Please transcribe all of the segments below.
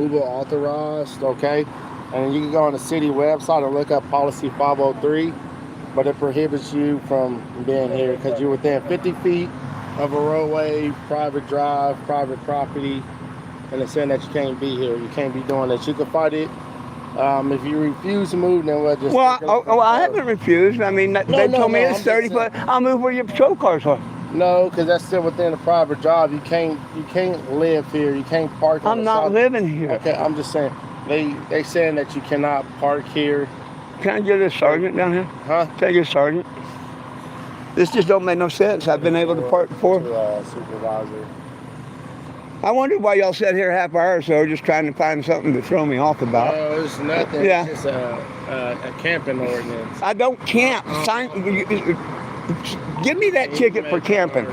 Google authorized, okay? And you can go on the city website and look up policy 503, but it prohibits you from being here because you're within 50 feet of a roadway, private drive, private property, and it's saying that you can't be here. You can't be doing that. You can fight it. If you refuse to move, then we'll just... Well, I haven't refused. I mean, they told me it's 30 foot. I'll move where your patrol cars are. No, because that's still within a private drive. You can't live here. You can't park. I'm not living here. Okay, I'm just saying. They saying that you cannot park here. Can I get a sergeant down here? Huh? Can I get a sergeant? This just don't make no sense. I've been able to park before. Supervisor. I wondered why y'all sat here half hour or so just trying to find something to throw me off about. No, it's nothing. Yeah. It's just a camping ordinance. I don't camp. Give me that ticket for camping.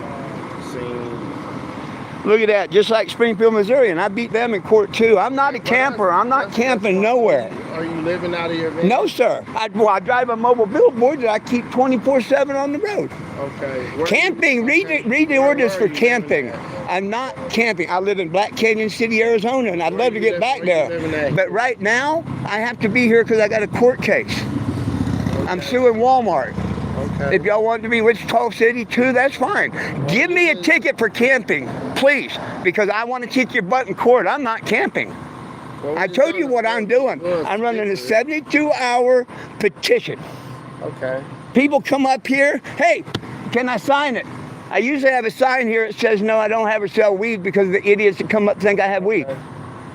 Look at that, just like Springfield, Missouri, and I beat them in court too. I'm not a camper. I'm not camping nowhere. Are you living out of your van? No, sir. I drive a mobile billboard that I keep 24/7 on the road. Okay. Camping, read the orders for camping. I'm not camping. I live in Black Canyon City, Arizona, and I'd love to get back there. But right now, I have to be here because I got a court case. I'm suing Walmart. Okay. If y'all want to be Wichita City too, that's fine. Give me a ticket for camping, please, because I want to kick your butt in court. I'm not camping. I told you what I'm doing. I'm running a 72-hour petition. Okay. People come up here, hey, can I sign it? I usually have a sign here that says, no, I don't have to sell weed because the idiots that come up think I have weed. Okay.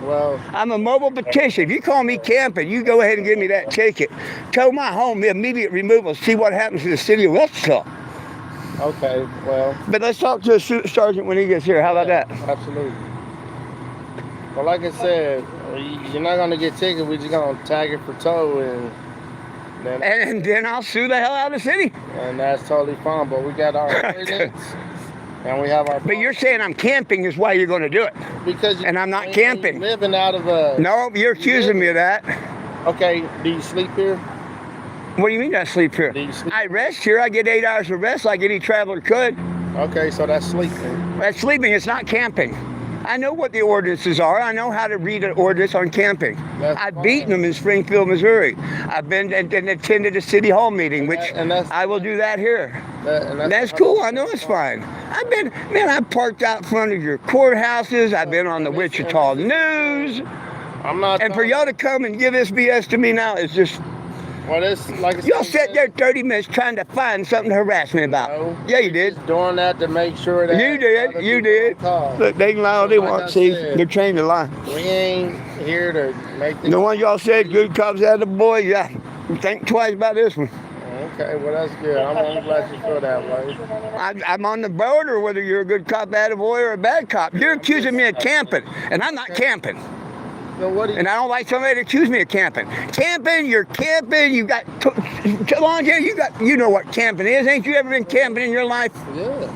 Well, I'm a mobile petition. If you call me camping, you go ahead and give me that ticket. Tow my home, the immediate removal. See what happens to the city of Wichita. okay, well. But let's talk to a sergeant when he gets here. How about that? Absolutely. Well, like I said, you're not going to get ticketed. We're just going to tag it for tow and then I'll sue the hell out of the city. And that's totally fine. But we got our ordinance. And we have our... But you're saying I'm camping is why you're going to do it. And I'm not camping. Living out of a... No, you're accusing me of that. Okay, do you sleep here? What do you mean I sleep here? I rest here. I get 8 hours of rest like any traveler could. Okay, so that's sleeping. That's sleeping. It's not camping. I know what the ordinances are. I know how to read an ordinance on camping. I've beaten them in Springfield, Missouri. I've been and attended a city hall meeting, which I will do that here. That's cool. I know it's fine. I parked out front of your courthouses. I've been on the Wichita News. And for y'all to come and give this BS to me now is just... Well, it's like y'all sat there 30 minutes trying to find something to harass me about. No, yeah, you did. Just doing that to make sure that... You did. Look, they can lie all they want. See, they're trained to lie. We ain't here to make... The one y'all said, good cops out of the boy, yeah. Think twice about this one. Okay, well, that's good. I'm glad you feel that way. I'm on the border whether you're a good cop, attaboy, or a bad cop. You're accusing me of camping, and I'm not camping. And I don't like somebody to accuse me of camping. Camping, you're camping, you got... You know what camping is. Ain't you ever been camping in your life? Yeah.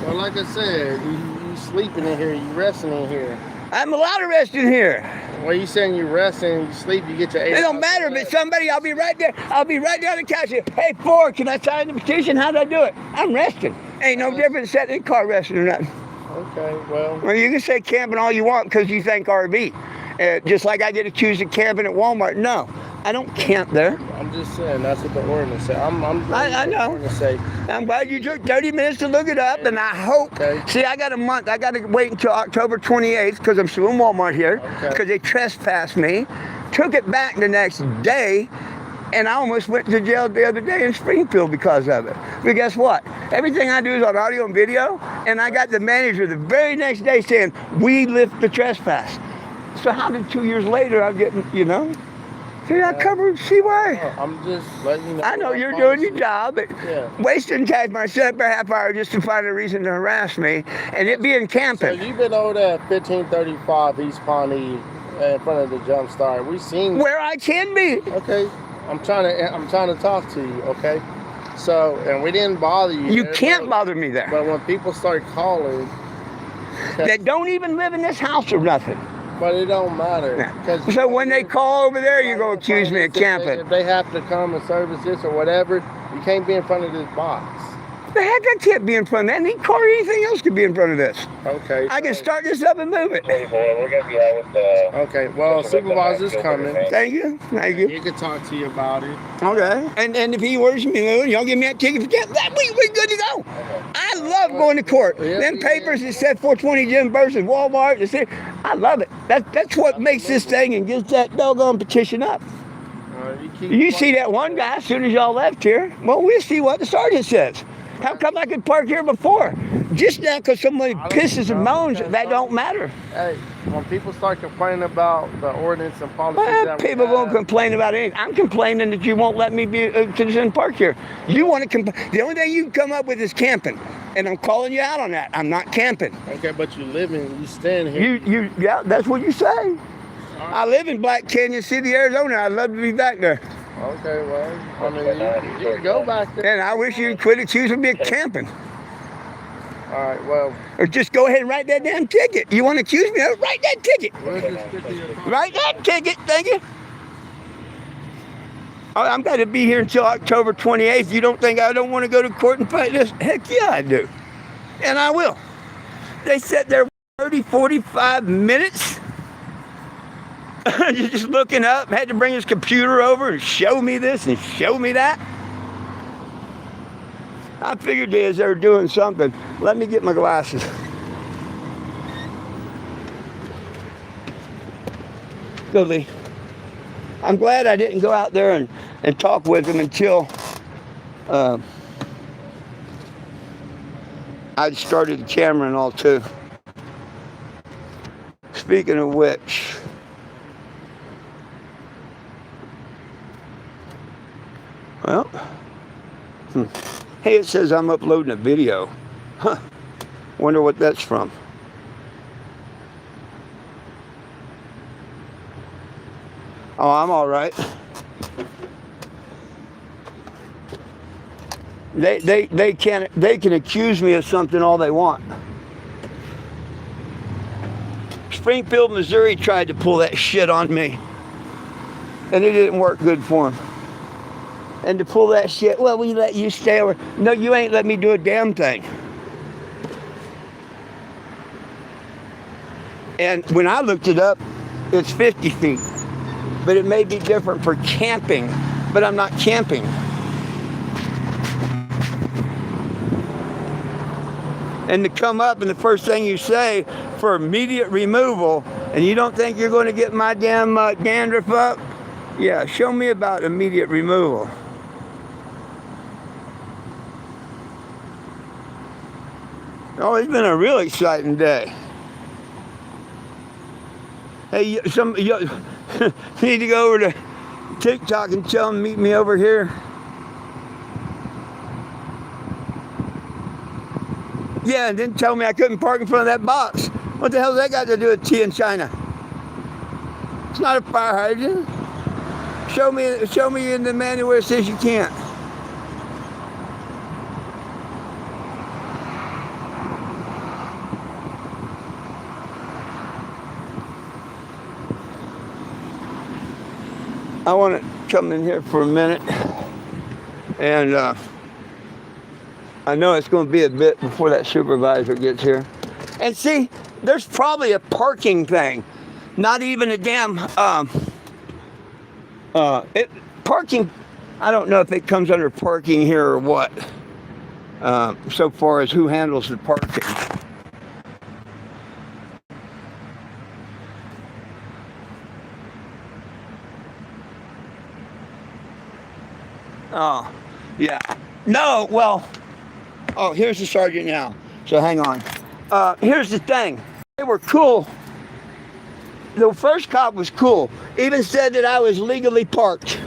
Well, like I said, you sleeping in here, you resting in here. I'm allowed to rest in here. Well, you saying you resting, you sleep, you get your 8 hours. It don't matter if it's somebody, I'll be right there. I'll be right there on the couch. Hey, Ford, can I sign the petition? How'd I do it? I'm resting. Ain't no difference sitting in the car resting or nothing. Okay, well, you can say camping all you want because you think RV. Just like I get accused of camping at Walmart. No, I don't camp there. I'm just saying that's what the ordinance says. I know. I'm glad you took 30 minutes to look it up, and I hope. Okay. See, I got a month. I got to wait until October 28th because I'm suing Walmart here because they trespassed me. Took it back the next day. And I almost went to jail the other day in Springfield because of it. But guess what? Everything I do is on audio and video, and I got the manager the very next day saying, we lift the trespass. So how did 2 years later I'm getting, see, I covered CY. I'm just letting you know. I know you're doing your job, but wasting time myself for a half hour just to find a reason to harass me, and it being camping. So you've been over there at 1535 East Pawnee in front of the Jump Start. We've seen... Where I can be. Okay. I'm trying to talk to you, okay? So, and we didn't bother you. You can't bother me there. But when people start calling... That don't even live in this house or nothing. But it don't matter. So when they call over there, you're going to accuse me of camping. If they have to come and service this or whatever, you can't be in front of this box. The heck, I can't be in front of that. Any car or anything else could be in front of this. Okay. I can start this up and move it. We're gonna be out with the. Okay, well, supervisor's coming. Thank you. Thank you. He can talk to you about it. Okay. And if he orders me, y'all give me that ticket for that, we're good to go. I love going to court. Them papers that said 420 Jim versus Walmart, I love it. That's what makes this thing and gets that doggone petition up. You see that one guy as soon as y'all left here. Well, we'll see what the sergeant says. How come I could park here before? Just now because somebody pisses and moans, that don't matter. Hey, when people start complaining about the ordinance and policies people won't complain about anything. I'm complaining that you won't let me be a citizen park here. You want to complain. The only thing you can come up with is camping. And I'm calling you out on that. I'm not camping. Okay, but you stand here. Yeah, that's what you say. I live in Black Canyon City, Arizona. I'd love to be back there. Okay, well, I mean, you can go back there. And I wish you'd quit accusing me of camping. All right, well. Or just go ahead and write that damn ticket. You want to accuse me of it? Write that ticket. Write that ticket, thank you. I'm going to be here until October 28th. You don't think I don't want to go to court and fight this? Heck yeah, I do. And I will. They sat there 30, 45 minutes. Just looking up, had to bring his computer over and show me this and show me that. I figured they were doing something. Let me get my glasses. Go, Lee. I'm glad I didn't go out there and talk with him until I started the camera and all too. Speaking of which, well, hey, it says I'm uploading a video. Huh. Wonder what that's from. Oh, I'm all right. They can accuse me of something all they want. Springfield, Missouri tried to pull that shit on me, and it didn't work good for them. And to pull that shit, well, we let you stay over. No, you ain't let me do a damn thing. And when I looked it up, it's 50 feet. But it may be different for camping, but I'm not camping. And to come up and the first thing you say for immediate removal, and you don't think you're going to get my damn dandruff up? Yeah, show me about immediate removal. Oh, it's been a real exciting day. Hey, you need to go over to TikTok and tell them meet me over here. Yeah, and then tell me I couldn't park in front of that box. What the hell's that got to do with tea in China? It's not a fire hydrant. Show me in the manual where it says you can't. I want to come in here for a minute, and I know it's going to be a bit before that supervisor gets here. And see, there's probably a parking thing, not even a damn parking. I don't know if it comes under parking here or what. So far as who handles the parking. Oh, yeah. No, well, oh, here's the sergeant now. So hang on. Here's the thing. They were cool. The first cop was cool. Even said that I was legally parked.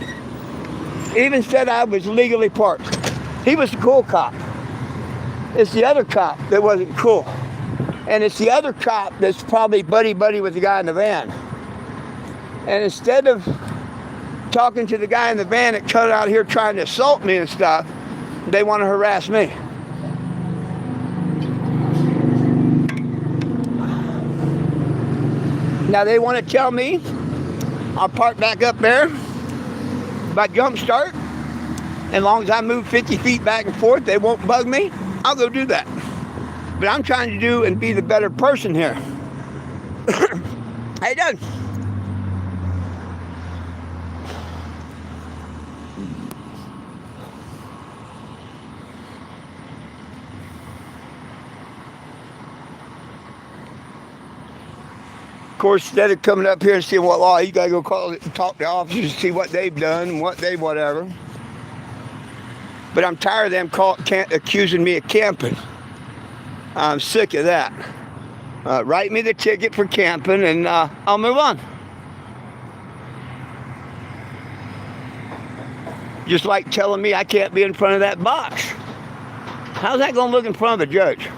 Even said I was legally parked. He was a cool cop. It's the other cop that wasn't cool. And it's the other cop that's probably buddy-buddy with the guy in the van. And instead of talking to the guy in the van that cut out here trying to assault me and stuff, they want to harass me. Now they want to tell me I'll park back up there by jump start As long as I move 50 feet back and forth, they won't bug me. I'll go do that. But I'm trying to do and be the better person here. Hey, Doug. Of course, instead of coming up here and seeing what law, you gotta go talk to officers to see what they've done and what they whatever. But I'm tired of them accusing me of camping. I'm sick of that. Write me the ticket for camping and I'll move on. Just like telling me I can't be in front of that box. How's that gonna look in front of a judge?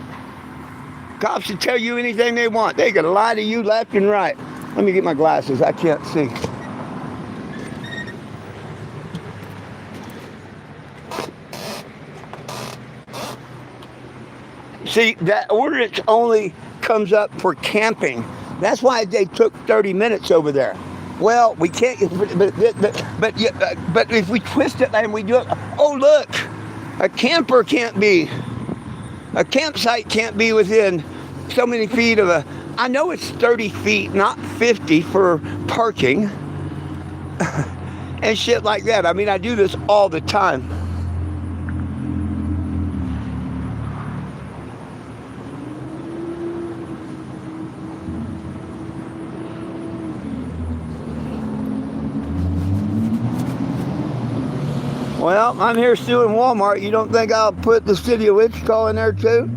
Cops can tell you anything they want. They can lie to you left and right. Let me get my glasses. I can't see. See, that ordinance only comes up for camping. That's why they took 30 minutes over there. Well, we can't, but if we twist it and we do it, oh look, a campsite can't be within so many feet of I know it's 30 feet, not 50 for parking and shit like that. I mean, I do this all the time. Well, I'm here still in Walmart. You don't think I'll put the city of Wichita in there too?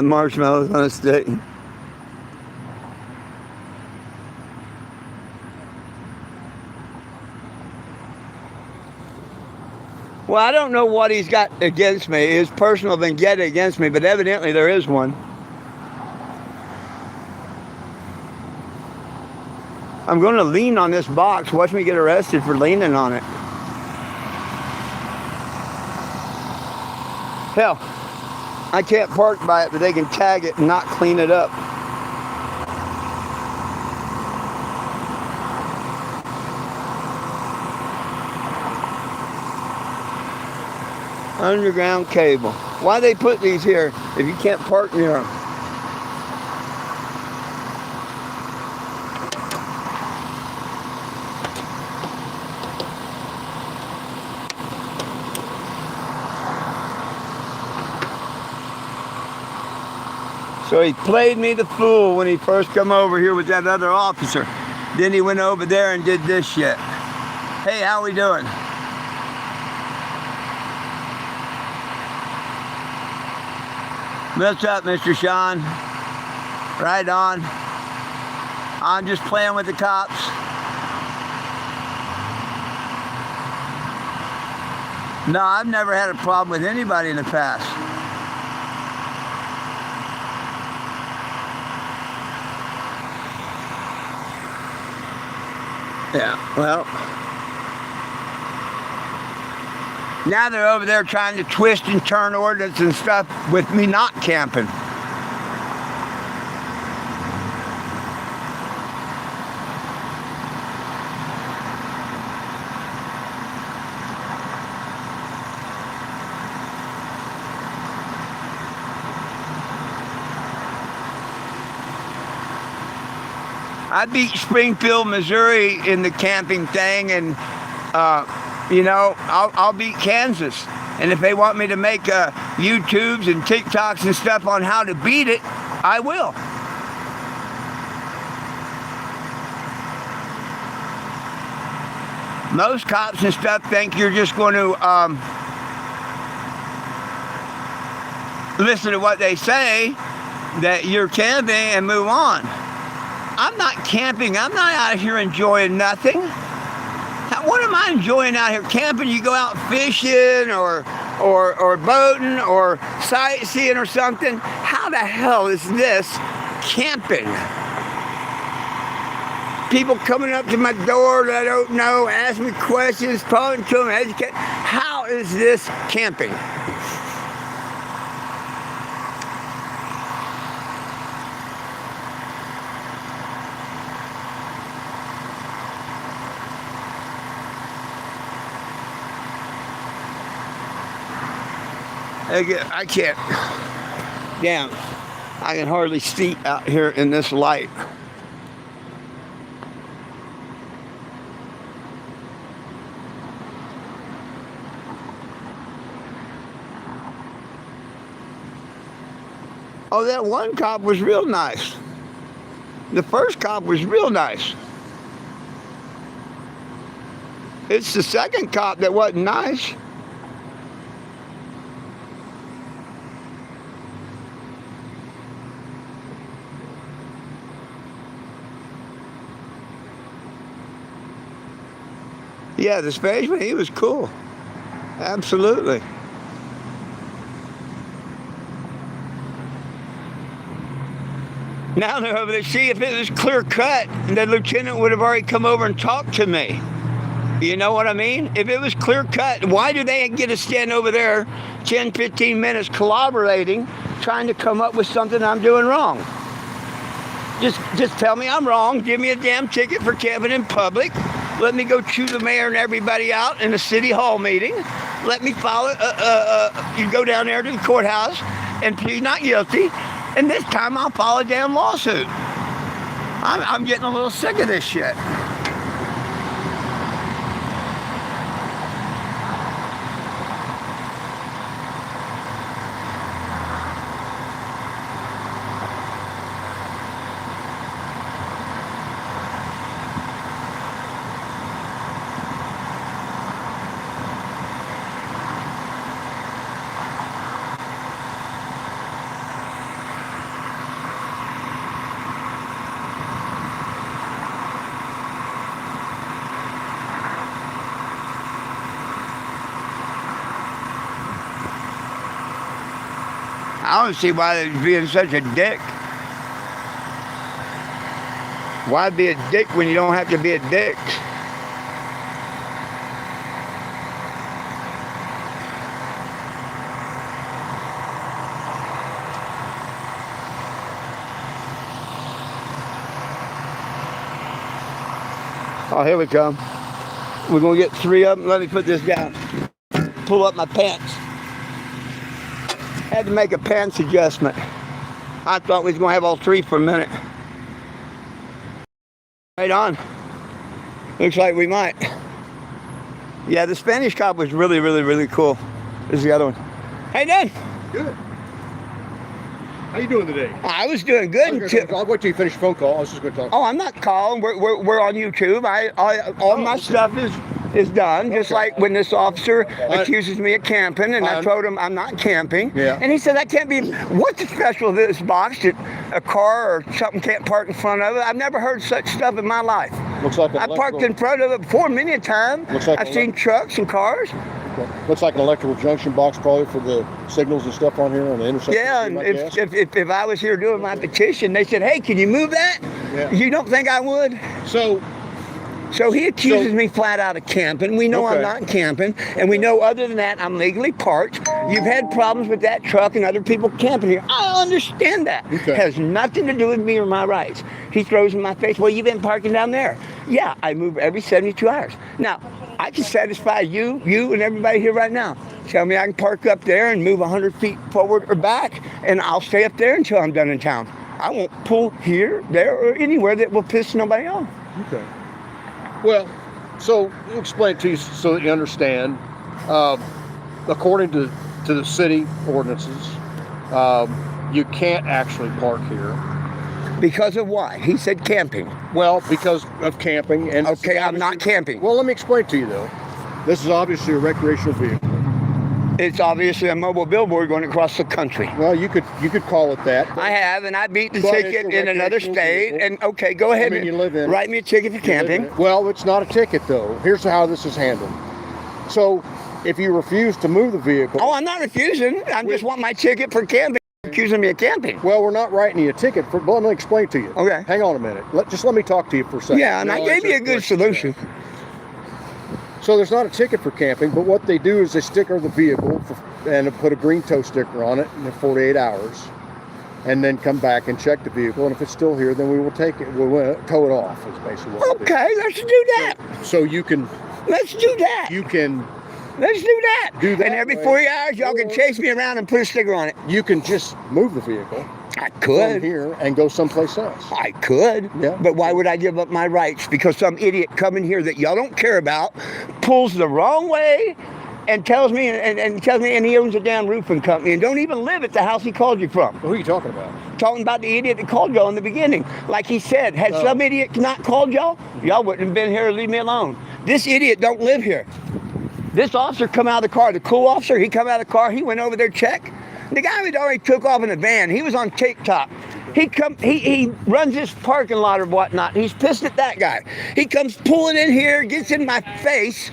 Marshmallows on a stick. Well, I don't know what he's got against me, his personal vendetta against me, but evidently there is one. I'm going to lean on this box. Watch me get arrested for leaning on it. Hell, I can't park by it, but they can tag it and not clean it up. Underground cable. Why they put these here if you can't park near them? So he played me the fool when he first come over here with that other officer. Then he went over there and did this shit. Hey, how we doing? What's up, Mr. Sean? Right on. I'm just playing with the cops. No, I've never had a problem with anybody in the past. Yeah, well. Now they're over there trying to twist and turn ordinance and stuff with me not camping. I beat Springfield, Missouri in the camping thing, and you know, I'll beat Kansas. And if they want me to make YouTubes and TikToks and stuff on how to beat it, I will. Most cops and stuff think you're just going to listen to what they say, that you're camping and move on. I'm not camping. I'm not out here enjoying nothing. What am I enjoying out here? Camping, you go out fishing or boating or sightseeing or something. How the hell is this camping? People coming up to my door that I don't know, asking me questions, talking to them, educating. How is this camping? I can't. Damn. I can hardly see out here in this light. Oh, that one cop was real nice. The first cop was real nice. It's the second cop that wasn't nice. Yeah, the Spanish man, he was cool. Absolutely. Now they're over there. See, if it was clear cut, the lieutenant would have already come over and talked to me. You know what I mean? If it was clear cut, why do they get to stand over there 10, 15 minutes collaborating, trying to come up with something I'm doing wrong? Just tell me I'm wrong. Give me a damn ticket for camping in public. Let me go chew the mayor and everybody out in a city hall meeting. Let me follow. You go down there to the courthouse and plead not guilty. And this time I'll file a damn lawsuit. I'm getting a little sick of this shit. I don't see why they're being such a dick. Why be a dick when you don't have to be a dick? Oh, here we come. We're going to get 3 of them. Let me put this down. Pull up my pants. Had to make a pants adjustment. I thought we was going to have all 3 for a minute. Right on. Looks like we might. Yeah, the Spanish cop was really, really, really cool. This is the other one. How you doing? Good. How you doing today? I was doing good. I'll wait till you finish your phone call. I was just going to talk. Oh, I'm not calling. We're on YouTube. All my stuff is done. Just like when this officer accuses me of camping, and I told him I'm not camping. Yeah. And he said, that can't be. What's the special of this box that a car or something can't park in front of it? I've never heard such stuff in my life. Looks like I parked in front of it before many a time. I've seen trucks and cars. Looks like an electrical junction box probably for the signals and stuff on here on the intersection. Yeah, and if I was here doing my petition, they said, hey, can you move that? Yeah. You don't think I would? So he accuses me flat out of camping. We know I'm not camping, and we know other than that I'm legally parked. You've had problems with that truck and other people camping here. I understand that. Okay. It has nothing to do with me or my rights. He throws in my face, well, you've been parking down there. Yeah, I move every 72 hours. Now, I can satisfy you and everybody here right now. Tell me I can park up there and move 100 feet forward or back, and I'll stay up there until I'm done in town. I won't pull here, there, or anywhere that will piss nobody off. Okay. Well, so explain it to you so that you understand. According to the city ordinances, you can't actually park here. Because of why? He said camping. Well, because of camping. And okay, I'm not camping. Well, let me explain to you, though. This is obviously a recreational vehicle. It's obviously a mobile billboard going across the country. Well, you could call it that. I have, and I beat the ticket in another state. Vehicle. And okay, go ahead you live in, and write me a ticket for camping. Well, it's not a ticket, though. Here's how this is handled. So, if you refuse to move the vehicle... Oh, I'm not refusing. I just want my ticket for camping. Accusing me of camping. Well, we're not writing you a ticket. Let me explain to you. Okay. Hang on a minute. Just let me talk to you for a second. Yeah, and I gave you a good solution. So there's not a ticket for camping, but what they do is they sticker the vehicle and put a green tow sticker on it in 48 hours, and then come back and check the vehicle. And if it's still here, then we will take it. We'll tow it off. Is basically what okay, let's do that. So you can. Let's do that. You can Let's do that. Do that and every way. 40 hours, y'all can chase me around and put a sticker on it. You can just move the vehicle I from could. here and go someplace else. I could. Yeah. But why would I give up my rights? Because some idiot coming here that y'all don't care about pulls the wrong way and tells me and he owns a damn roofing company and don't even live at the house he called you from. Who are you talking about? Talking about the idiot that called y'all in the beginning. Like he said, had some idiot not called y'all wouldn't have been here. Leave me alone. This idiot don't live here. This officer come out of the car, the cool officer, he come out of the car, he went over there, check. The guy had already took off in a van. He was on TikTok. He runs this parking lot or whatnot. He's pissed at that guy. He comes pulling in here, gets in my face.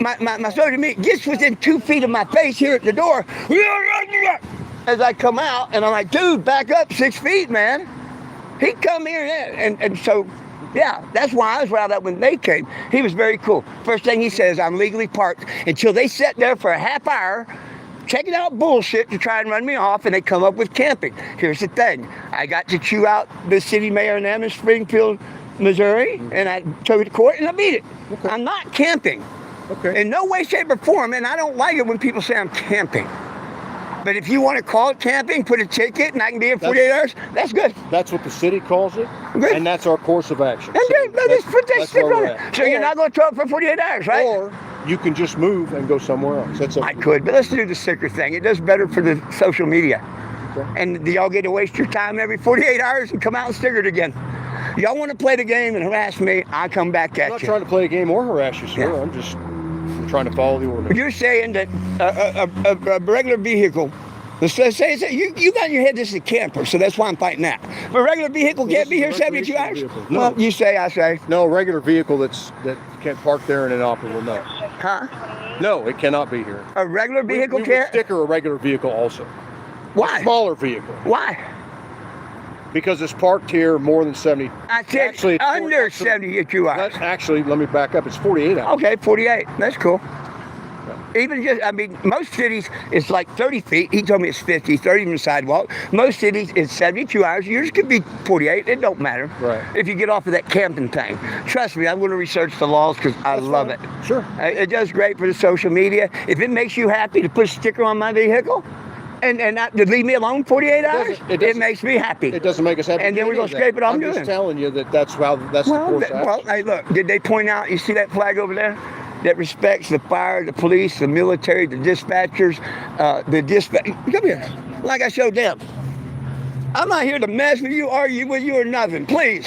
My social media gets within 2 feet of my face here at the door. As I come out, and I'm like, dude, back up 6 feet, man. He come here and so, yeah, that's why I was riled up when they came. He was very cool. First thing he says, I'm legally parked until they sat there for a half hour checking out bullshit to try and run me off, and they come up with camping. Here's the thing. I got to chew out the city mayor and them in Springfield, Missouri, and I took it to court and I beat it. Okay. I'm not camping. Okay. In no way, shape, or form, and I don't like it when people say I'm camping. But if you want to call it camping, put a ticket, and I can be here 48 hours, that's good. That's what the city calls it, Good. and that's our course of action. And So let's put that that's where sticker on we're it. at. So you're not going to throw it for 48 hours, right? Or you can just move and go somewhere else. That's I could, but let's do the sticker thing. It does better for the social media. Okay. And y'all get to waste your time every 48 hours and come out and sticker it again. Y'all want to play the game and harass me, I'll come back I'm at not you. trying to play a game or harass you, sir. Yeah. I'm just trying to follow the ordinance. You're saying that a regular vehicle, let's say you got in your head this is a camper, so that's why I'm fighting that. But a regular vehicle can't be here 72 hours? Vehicle. No. Well, you say, I say. No, a regular vehicle that can't park there and inoperable, no. Huh? No, it cannot be here. A regular vehicle we would can't? sticker a regular vehicle also. Why? A smaller vehicle. Why? Because it's parked here more than 70. I said Actually, it's under 72 hours. That's actually, let me back up, it's 48 hours. Okay, 48. That's cool. Even just, I mean, most cities it's like 30 feet. He told me it's 50, 30 on the sidewalk. Most cities it's 72 hours. Yours could be 48. It don't matter. Right. If you get off of that camping thing. Trust me, I'm going to research the laws because I love fine. it. Sure. It does great for the social media. If it makes you happy to put a sticker on my vehicle and not to leave me alone 48 hours, it makes me happy. It doesn't make us happy. And then we're going to scrape it off I'm doing. just telling you that's the course of action. Well, hey, look, did they point out, you see that flag over there? That respects the fire, the police, the military, the dispatchers, Come here, like I showed them. I'm not here to mess with you, argue with you, or nothing. Please.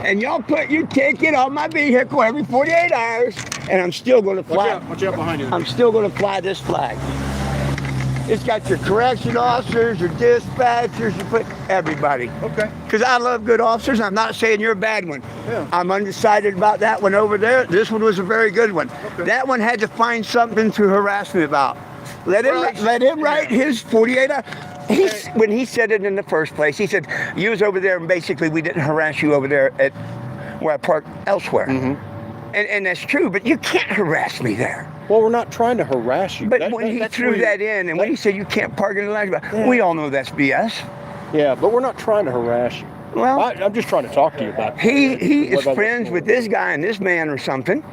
And y'all put your ticket on my vehicle every 48 hours, and I'm still going to fly. Watch out behind you. I'm still going to fly this flag. It's got your correction officers, your dispatchers, you put everybody. Okay. Because I love good officers. I'm not saying you're a bad one. Yeah. I'm undecided about that one over there. This one was a very good one. Okay. That one had to find something to harass me about. Let him write his 48 hours. When he said it in the first place, he said, you was over there and basically we didn't harass you over there at where I parked elsewhere. Mm-hmm. And that's true, but you can't harass me there. Well, we're not trying to harass you. But when he threw that in, and when he said you can't park in the line, we all know that's BS. Yeah, but we're not trying to harass you. Well, I'm just trying to talk to you about he is what I friends look with this guy and this man or something.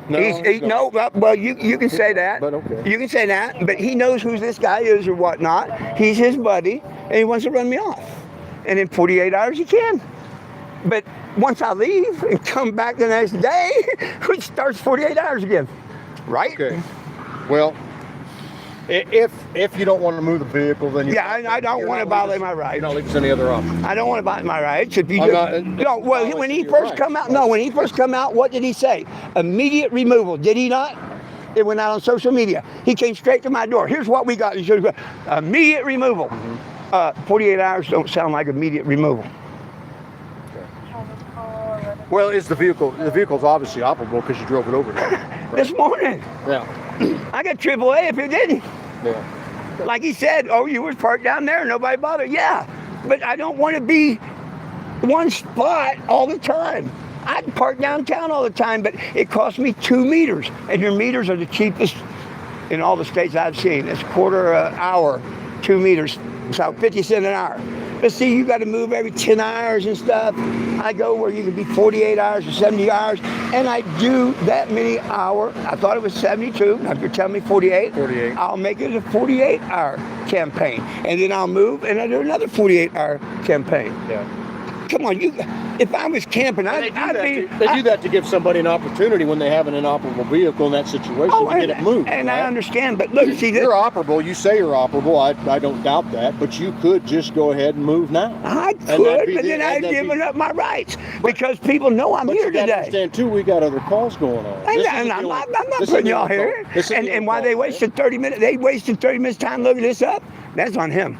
No, Well, you can say that. But okay. You can say that, but he knows who this guy is or whatnot. He's his buddy, and he wants to run me off. And in 48 hours, he can. But once I leave and come back the next day, it starts 48 hours again. Right? Okay. Well, if you don't want to move the vehicle, then I don't want to violate my rights. You're not leaving us any other option. I don't want to violate my rights. If you when he first come out, what did he say? Immediate removal. Did he not? It went out on social media. He came straight to my door. Here's what we got. He said, immediate removal. 48 hours don't sound like immediate removal. Well, is the vehicle's obviously operable because you drove it over there. Right? This morning, Yeah. I got AAA if it didn't. Yeah. Like he said, oh, you was parked down there, nobody bothered. Yeah, but I don't want to be one spot all the time. I park downtown all the time, but it costs me 2 meters, and your meters are the cheapest in all the states I've seen. It's quarter an hour, 2 meters, so 50 cents an hour. But see, you got to move every 10 hours and stuff. I go where you can be 48 hours or 70 hours, and I do that many hours. I thought it was 72. Now, if you're telling me 48, 48. I'll make it a 48-hour campaign. And then I'll move, and I do another 48-hour campaign. Yeah. Come on, if I was camping, They I'd be... do that to give somebody an opportunity when they have an inoperable vehicle in that situation to get it moved. And right? I understand, but look, see, You're operable. You say you're operable. I don't doubt that. But you could just go ahead and move now. I could, but then I've given up my rights because people know I'm here you gotta today. understand too, we got other calls going on. And I'm not putting y'all here. And why they wasted 30 minutes? They wasted 30 minutes time looking this up. That's on him.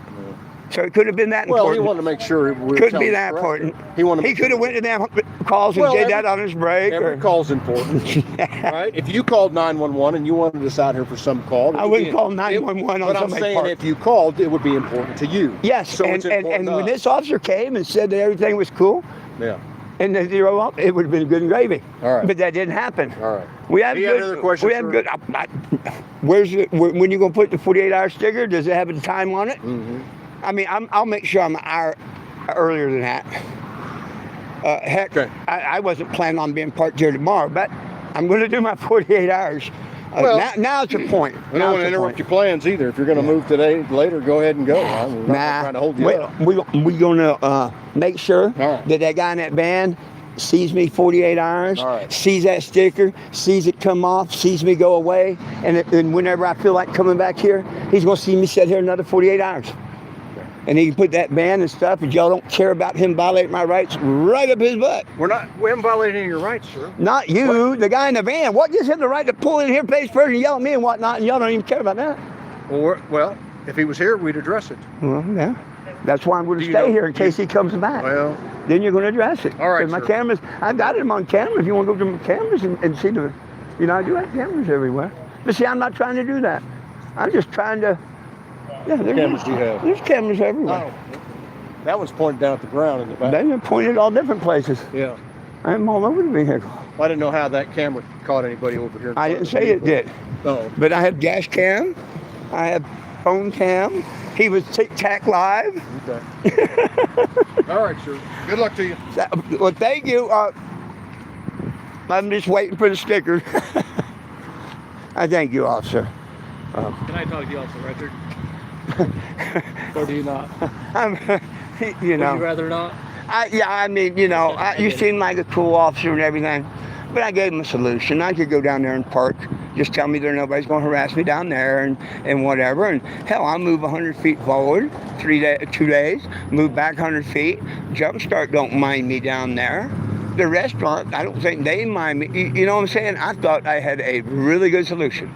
So it could have been that important. Well, he wanted to make sure we couldn't be that important. He could have went to them calls and did that on his break. Every call's important, right? If you called 911 and you wanted us out here for some call, I wouldn't call 911 on But I'm somebody's saying part. if you called, it would be important to you. Yes, So and it's important when to us. this officer came and said that everything was cool, Yeah. and they zero up, it would have been good and gravy. All right. But that didn't happen. All right. We have Do you have another question, We have sir? good. Where's it? When you gonna put the 48-hour sticker? Does it have a time on it? Mm-hmm. I mean, I'll make sure I'm an hour earlier than that. Heck, Okay. I wasn't planning on being parked here tomorrow, but I'm going to do my 48 hours. Well, Now it's a point. I don't want to interrupt your plans either. If you're going to move today, later, go ahead and go. I'm not trying to hold you up. We're going to make sure All right. that guy in that van sees me 48 hours, All right. sees that sticker, sees it come off, sees me go away, and whenever I feel like coming back here, he's going to see me sit here another 48 hours. And he can put that ban and stuff, and y'all don't care about him violating my rights right up his butt. We haven't violated any of your rights, sir. Not you, the guy in the van. What gives him the right to pull in here, face first, and yell at me and whatnot, and y'all don't even care about that? Well, if he was here, we'd address it. Well, yeah. That's why I'm going to Do you stay know- here in case he comes back. Well, Then you're going to address it. All right, 'Cause my sir. cameras, I've got them on camera. If you want to go to my cameras and see the, I do have cameras everywhere. But see, I'm not trying to do that. I'm just trying to, there's cameras do you have? There's cameras everywhere. oh, that one's pointed down at the ground in the back. They've been pointed all different places. Yeah. I'm all over the vehicle. I didn't know how that camera caught anybody over here. I didn't say it did. Oh. But I have dash cam. I have phone cam. He was Tic-Tac Live. Okay. All right, sir. Good luck to you. Well, thank you. I'm just waiting for the sticker. I thank you, officer. Can I talk to you off the record? Or do you not? Would you rather not? You seem like a cool officer and everything, but I gave him a solution. I could go down there and park. Just tell me that nobody's going to harass me down there and whatever. And hell, I'll move 100 feet forward, 2 days, move back 100 feet. Jumpstart don't mind me down there. The restaurant, I don't think they mind me. You know what I'm saying? I thought I had a really good solution.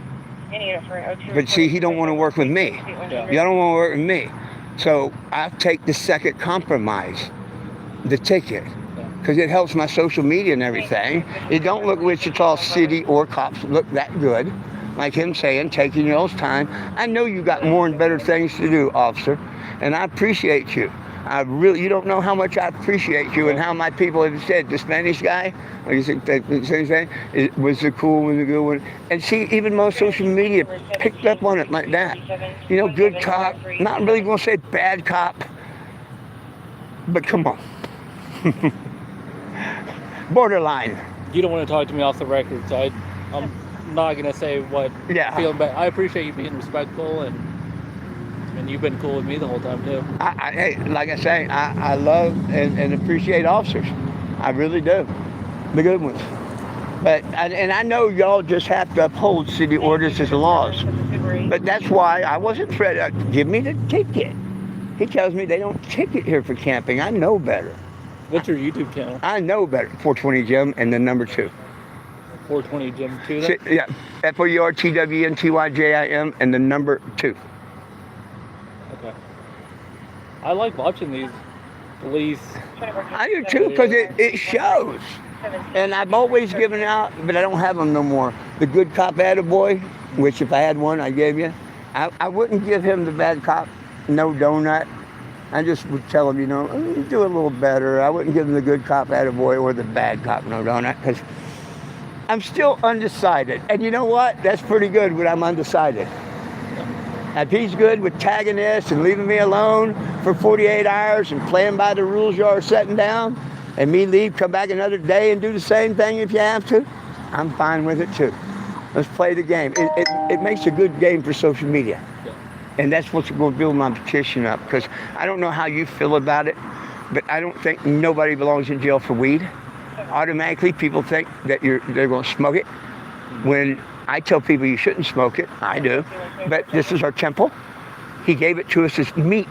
But see, he don't want to work with me. Yeah. Y'all don't want to work with me. So I take the second compromise, the ticket, because it helps my social media and everything. It don't look Wichita City or cops look that good. Like him saying, taking your own time. I know you got more and better things to do, officer, and I appreciate you. You don't know how much I appreciate you and how my people have said the Spanish guy, like you said, it was the cool one, the good one. And see, even most social media picked up on it like that. Good cop, not really going to say bad cop, but come on. Borderline. You don't want to talk to me off the record, so I'm not going to say what Yeah. feeling bad. I appreciate you being respectful, and you've been cool with me the whole time, too. Hey, like I say, I love and appreciate officers. I really do. The good ones. And I know y'all just have to uphold city ordinances and laws. But that's why I wasn't threatened. Give me the ticket. He tells me they don't ticket here for camping. I know better. What's your YouTube channel? I know better. 420 Jim and the number 2. 420 Jim 2? Then? Yeah. FOURTWNTYJIM and the number 2. Okay. I like watching these police. I do too, because it shows. And I've always given out, but I don't have them no more. The good cop attaboy, which if I had one, I gave you. I wouldn't give him the bad cop, no donut. I just would tell him, do a little better. I wouldn't give him the good cop attaboy or the bad cop, no donut, because I'm still undecided. And you know what? That's pretty good when I'm undecided. If he's good with tagging this and leaving me alone for 48 hours and playing by the rules you are setting down, and me leave, come back another day and do the same thing if you have to, I'm fine with it too. Let's play the game. It makes a good game for social media. And that's what's going to build my petition up, because I don't know how you feel about it, but I don't think nobody belongs in jail for weed. Automatically, people think that they're going to smoke it. When I tell people you shouldn't smoke it, I do. But this is our temple. He gave it to us as meat.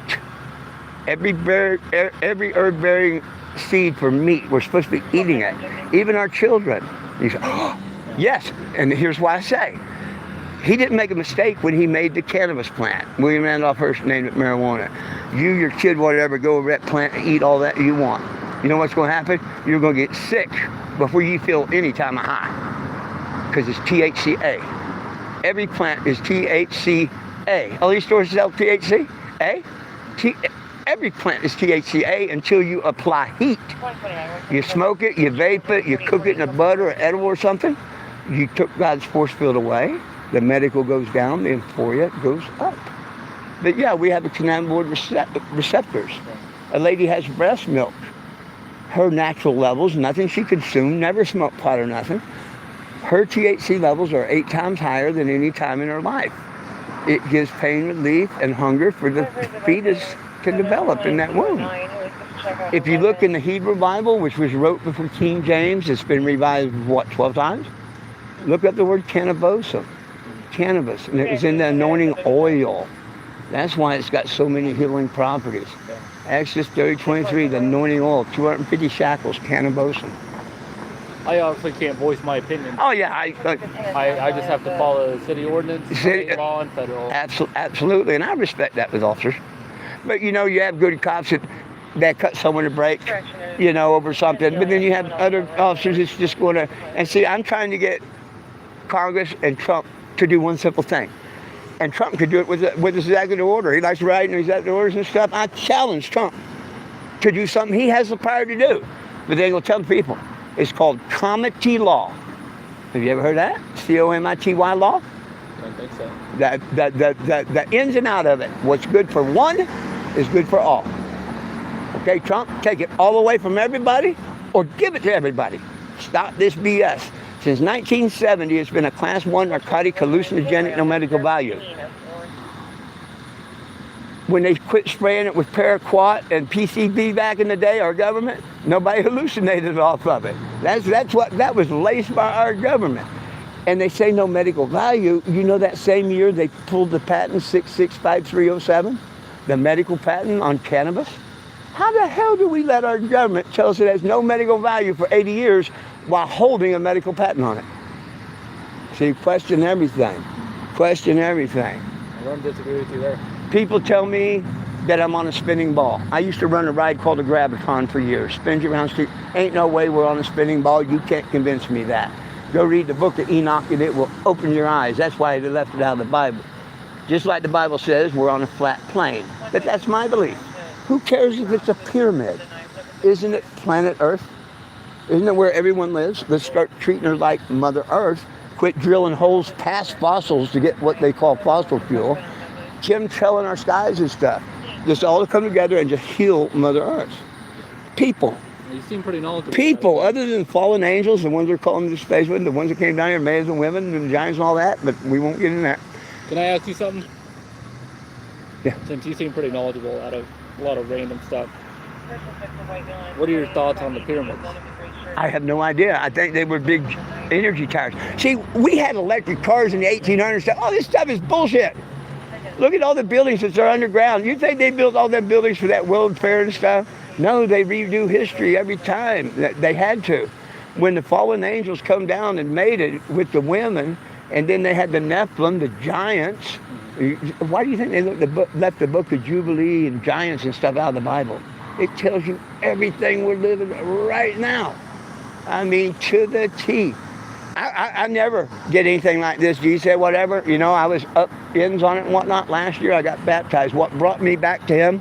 Every herb-bearing seed for meat, we're supposed to be eating it. Even our children. You say, oh, yes, and here's why I say. He didn't make a mistake when he made the cannabis plant. William Randolph Hearst named it marijuana. You, your kid, whatever, go over that plant and eat all that you want. You know what's going to happen? You're going to get sick before you feel any time of high. Because it's THCA. Every plant is THCA. All these stores sell THC? Every plant is THCA until you apply heat. You smoke it, you vape it, you cook it in a butter or edible or something. You took God's force field away. The medical goes down, the euphoria goes up. But yeah, we have a cannabinoid receptors. A lady has breast milk. Her natural levels, nothing she consumed, never smoked pot or nothing. Her THC levels are 8 times higher than any time in her life. It gives pain relief and hunger for the fetus to develop in that womb. If you look in the Hebrew Bible, which was wrote before King James, it's been revised, 12 times? Look up the word cannabis, and it was in the anointing oil. That's why it's got so many healing properties. Exodus 30:23, the anointing oil, 250 shekels, cannabis. I honestly can't voice my opinion. Oh yeah, I just have to follow the city ordinance, state law, and federal. Absolutely, and I respect that with officers. But you know, you have good cops that cut someone a break, over something. But then you have other officers that's just going to, and see, I'm trying to get Congress and Trump to do one simple thing. And Trump could do it with his executive order. He likes writing executive orders and stuff. I challenge Trump to do something he has the power to do. But they ain't gonna tell the people. It's called comity law. Have you ever heard that? COMITY law? I don't think so. The ins and out of it. What's good for one is good for all. Okay, Trump, take it all away from everybody or give it to everybody. Stop this BS. Since 1970, it's been a class 1 narcotic, hallucinogenic, no medical value. When they quit spraying it with paraquat and PCB back in the day, our government, nobody hallucinated off of it. That was laced by our government. And they say no medical value. You know that same year they pulled the patent 665.307, the medical patent on cannabis? How the hell do we let our government tell us it has no medical value for 80 years while holding a medical patent on it? See, question everything. Question everything. I don't disagree with you there. People tell me that I'm on a spinning ball. I used to run a ride called a Graviton for years. Spins you around the street. Ain't no way we're on a spinning ball. You can't convince me that. Go read the book of Enoch and it will open your eyes. That's why they left it out of the Bible. Just like the Bible says, we're on a flat plane. But that's my belief. Who cares if it's a pyramid? Isn't it planet Earth? Isn't it where everyone lives? Let's start treating her like Mother Earth. Quit drilling holes past fossils to get what they call fossil fuel. Chemtrailing our skies and stuff. Just all to come together and just heal Mother Earth. People. You seem pretty knowledgeable. People, other than fallen angels, the ones they're calling the space with, the ones that came down here, males and women, and giants and all that, but we won't get into that. Can I ask you something? Yeah. Since you seem pretty knowledgeable out of a lot of random stuff. What are your thoughts on the pyramids? I have no idea. I think they were big energy towers. See, we had electric cars in the 1800s. Oh, this stuff is bullshit. Look at all the buildings that are underground. You think they built all them buildings for that World Fair and stuff? No, they redo history every time. They had to. When the fallen angels come down and made it with the women, and then they had the Nephilim, the giants. Why do you think they left the book of Jubilee and giants and stuff out of the Bible? It tells you everything we're living right now. I mean, to the T. I never did anything like this. G said whatever. You know, I was up ends on it and whatnot. Last year I got baptized. What brought me back to him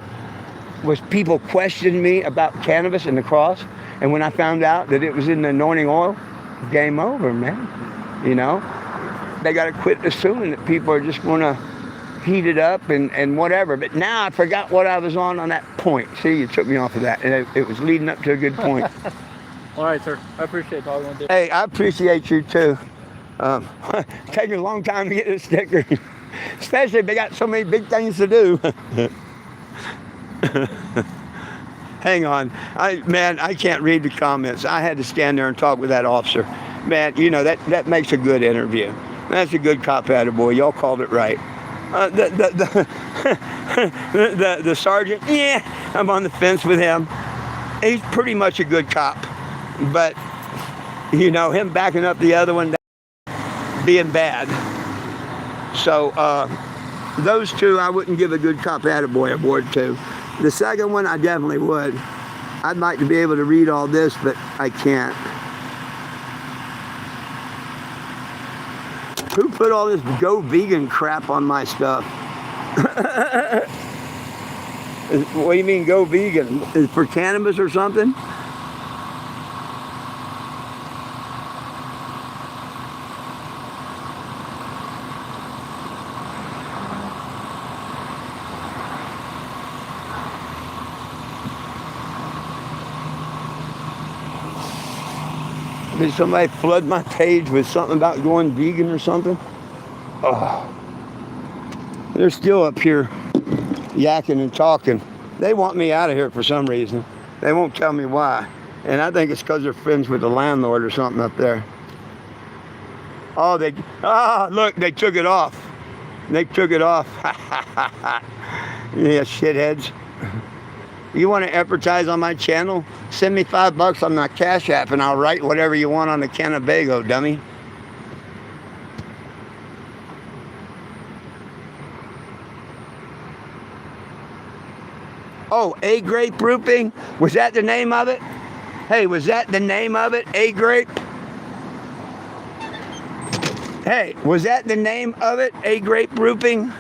was people questioned me about cannabis and the cross. And when I found out that it was in the anointing oil, game over, man. You know, they got to quit assuming that people are just going to heated up and whatever. But now I forgot what I was on that point. See, you took me off of that, and it was leading up to a good point. All right, sir. I appreciate talking with you. Hey, I appreciate you too. Taking a long time to get this sticker, especially if they got so many big things to do. Hang on, I can't read the comments. I had to stand there and talk with that officer. Man, you know that makes a good interview. That's a good cop attaboy. Y'all called it right. The sergeant, yeah, I'm on the fence with him. He's pretty much a good cop, but you know him backing up the other one, being bad. So those two I wouldn't give a good cop attaboy award to. The second one I definitely would. I'd like to be able to read all this, but I can't. Who put all this go vegan crap on my stuff? What do you mean go vegan? Is it for cannabis or something? Did somebody flood my page with something about going vegan or something? Oh. They're still up here yakking and talking. They want me out of here for some reason. They won't tell me why. And I think it's because they're friends with the landlord or something up there. Oh, look, they took it off. They took it off. Yeah, shitheads. You want to advertise on my channel? Send me $5 on my Cash App and I'll write whatever you want on the Cannabago, dummy. Oh, A-grape roofing? Was that the name of it? Hey, was that the name of it? A-grape? Hey, was that the name of it? A-grape roofing?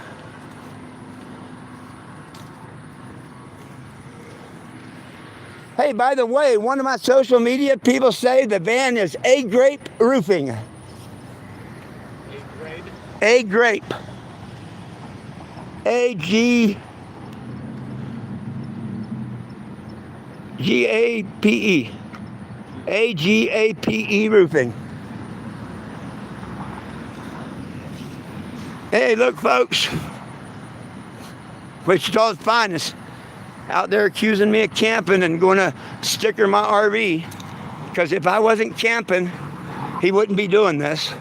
Hey, by the way, one of my social media people say the van is A-grape roofing. A-grape? A-grape. A-G-A-P-E. A-G-A-P-E roofing. Hey, look, folks. Wichita's finest. Out there accusing me of camping and going to sticker my RV. Because if I wasn't camping, he wouldn't be doing this.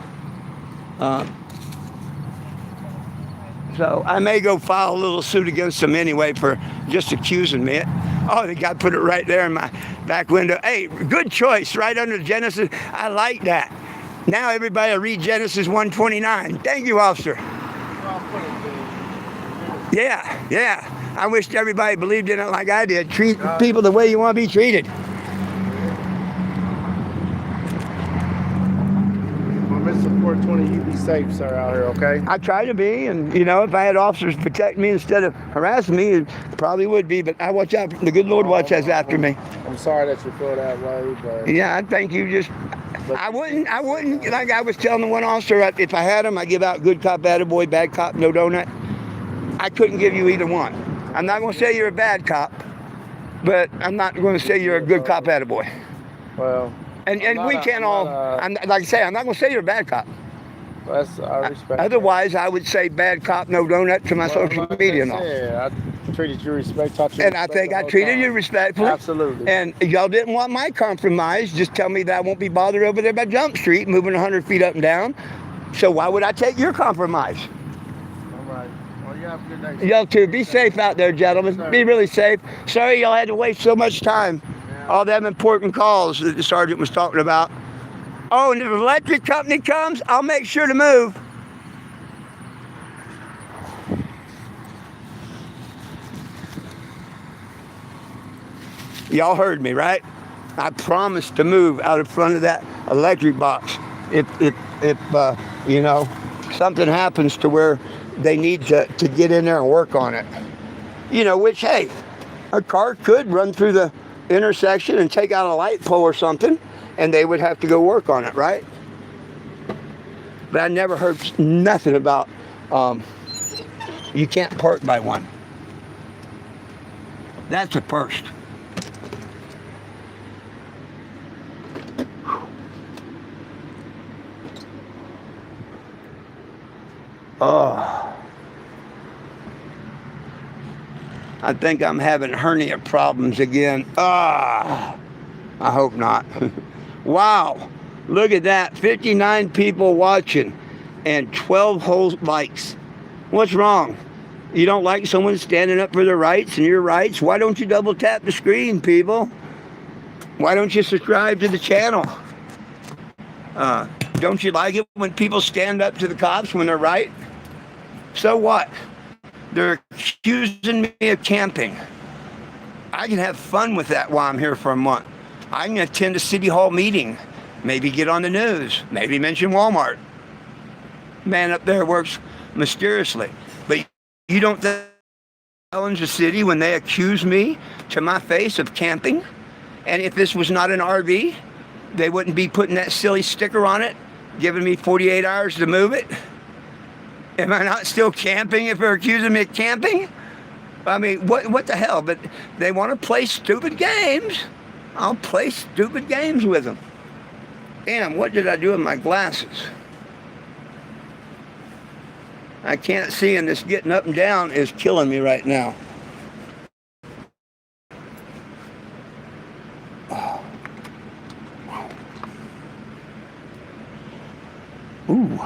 So I may go file a little suit against him anyway for just accusing me. Oh, the guy put it right there in my back window. Hey, good choice, right under Genesis. I like that. Now everybody will read Genesis 1:29. Thank you, officer. Yeah. I wished everybody believed in it like I did. Treat people the way you want to be treated. Well, Mr. 420, you be safe, sir, out here, okay? I try to be, and you know, if I had officers protect me instead of harassing me, it probably would be. But I watch out. The good Lord watches after me. I'm sorry that you feel that way, but Yeah, I think you just. I wouldn't. Like I was telling the one officer, if I had him, I give out good cop, attaboy, bad cop, no donut. I couldn't give you either one. I'm not going to say you're a bad cop, but I'm not going to say you're a good cop, attaboy. well, And we can't all. Like I say, I'm not going to say you're a bad cop. that's I respect. Otherwise, I would say bad cop, no donut to my social media and all. Yeah, I treated you respect, taught you And I respect think the I whole treated time. you respectfully. Absolutely. And y'all didn't want my compromise. Just tell me that I won't be bothered over there by Jump Street, moving 100 feet up and down. So why would I take your compromise? All right. Well, you have a good day. Y'all too. Be safe out there, gentlemen. Be really safe. Sorry y'all had to waste so much time. All them important calls that the sergeant was talking about. Oh, and if the electric company comes, I'll make sure to move. Y'all heard me, right? I promised to move out in front of that electric box. If you know, something happens to where they need to get in there and work on it. You know, which, hey, a car could run through the intersection and take out a light pole or something, and they would have to go work on it, right? But I never heard nothing about You can't park by one. That's a first. Oh. I think I'm having hernia problems again. I hope not. Wow. Look at that. 59 people watching and 12 whole likes. What's wrong? You don't like someone standing up for their rights and your rights? Why don't you double tap the screen, people? Why don't you subscribe to the channel? Don't you like it when people stand up to the cops when they're right? So what? They're accusing me of camping. I can have fun with that while I'm here for a month. I can attend a city hall meeting, maybe get on the news, maybe mention Walmart. Man up there works mysteriously. But you don't challenge the city when they accuse me to my face of camping? And if this was not an RV, they wouldn't be putting that silly sticker on it, giving me 48 hours to move it? Am I not still camping if they're accusing me of camping? I mean, what the hell? But they want to play stupid games. I'll play stupid games with them. Damn, what did I do with my glasses? I can't see, and this getting up and down is killing me right now. Ooh.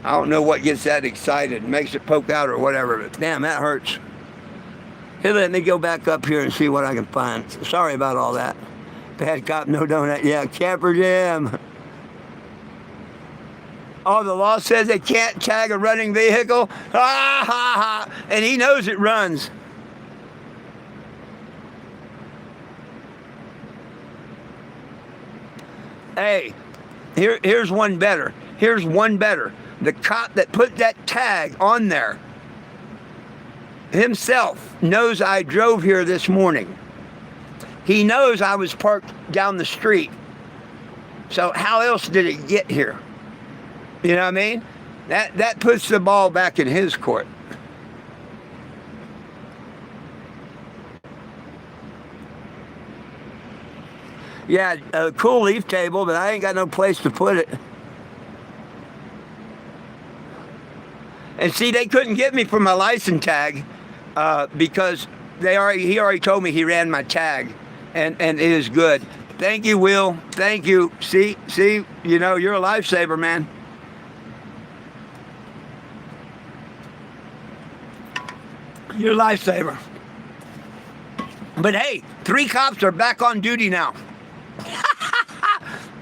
I don't know what gets that excited, makes it poke out or whatever, but damn, that hurts. Hey, let me go back up here and see what I can find. Sorry about all that. Bad cop, no donut. Yeah, Camper Jim. Oh, the law says they can't tag a running vehicle? Ha, ha, ha. And he knows it runs. Hey, here's one better. Here's one better. The cop that put that tag on there himself knows I drove here this morning. He knows I was parked down the street. So how else did it get here? You know what I mean? That puts the ball back in his court. Yeah, a cool leaf table, but I ain't got no place to put it. And see, they couldn't get me for my license tag because he already told me he ran my tag, and it is good. Thank you, Will. Thank you. See, you know, you're a lifesaver, man. You're a lifesaver. But hey, 3 cops are back on duty now.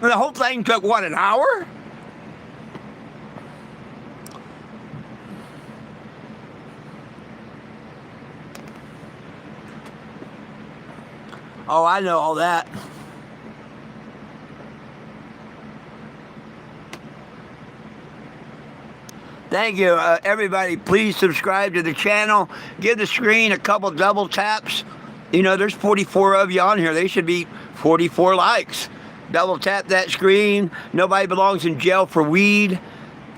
The whole thing took, what, an hour? Oh, I know all that. Thank you, everybody. Please subscribe to the channel. Give the screen a couple double taps. You know, there's 44 of you on here. They should be 44 likes. Double tap that screen. Nobody belongs in jail for weed.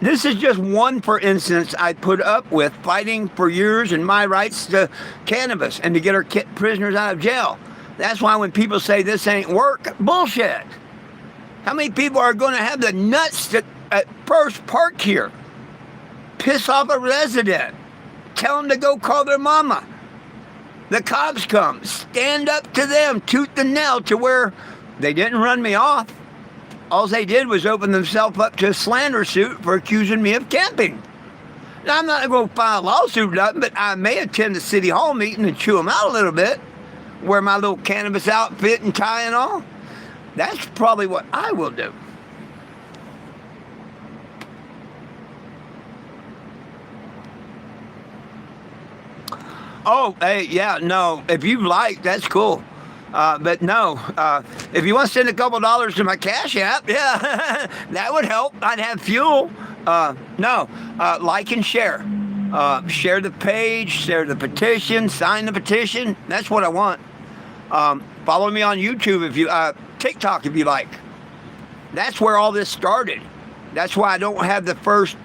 This is just one, for instance, I put up with fighting for years and my rights to cannabis and to get our prisoners out of jail. That's why when people say this ain't work, bullshit. How many people are going to have the nuts to at first park here? Piss off a resident. Tell them to go call their mama. The cops come. Stand up to them, tooth and nail, to where they didn't run me off. All they did was open themselves up to a slander suit for accusing me of camping. Now, I'm not going to file a lawsuit or nothing, but I may attend the city hall meeting and chew them out a little bit. Wear my little cannabis outfit and tie and all. That's probably what I will do. Oh, hey, yeah, no. If you like, that's cool. But no, if you want to send a couple dollars to my Cash App, yeah, that would help. I'd have fuel. Like and share. Share the page, share the petition, sign the petition. That's what I want. Follow me on YouTube if you, TikTok if you like. That's where all this started. That's why I don't have the first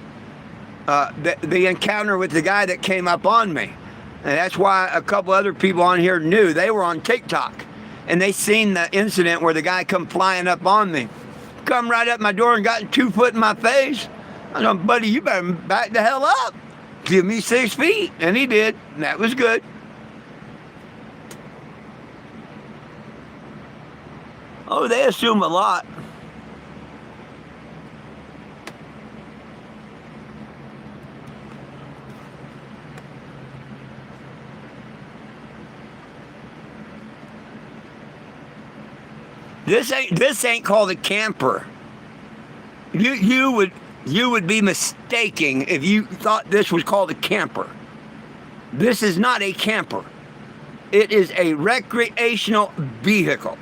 the encounter with the guy that came up on me. And that's why a couple other people on here knew. They were on TikTok, and they seen the incident where the guy come flying up on me. Come right up my door and got 2 foot in my face. I said, buddy, you better back the hell up. Give me 6 feet. And he did. And that was good. Oh, they assume a lot. This ain't called a camper. You would be mistaking if you thought this was called a camper. This is not a camper. It is a recreational vehicle.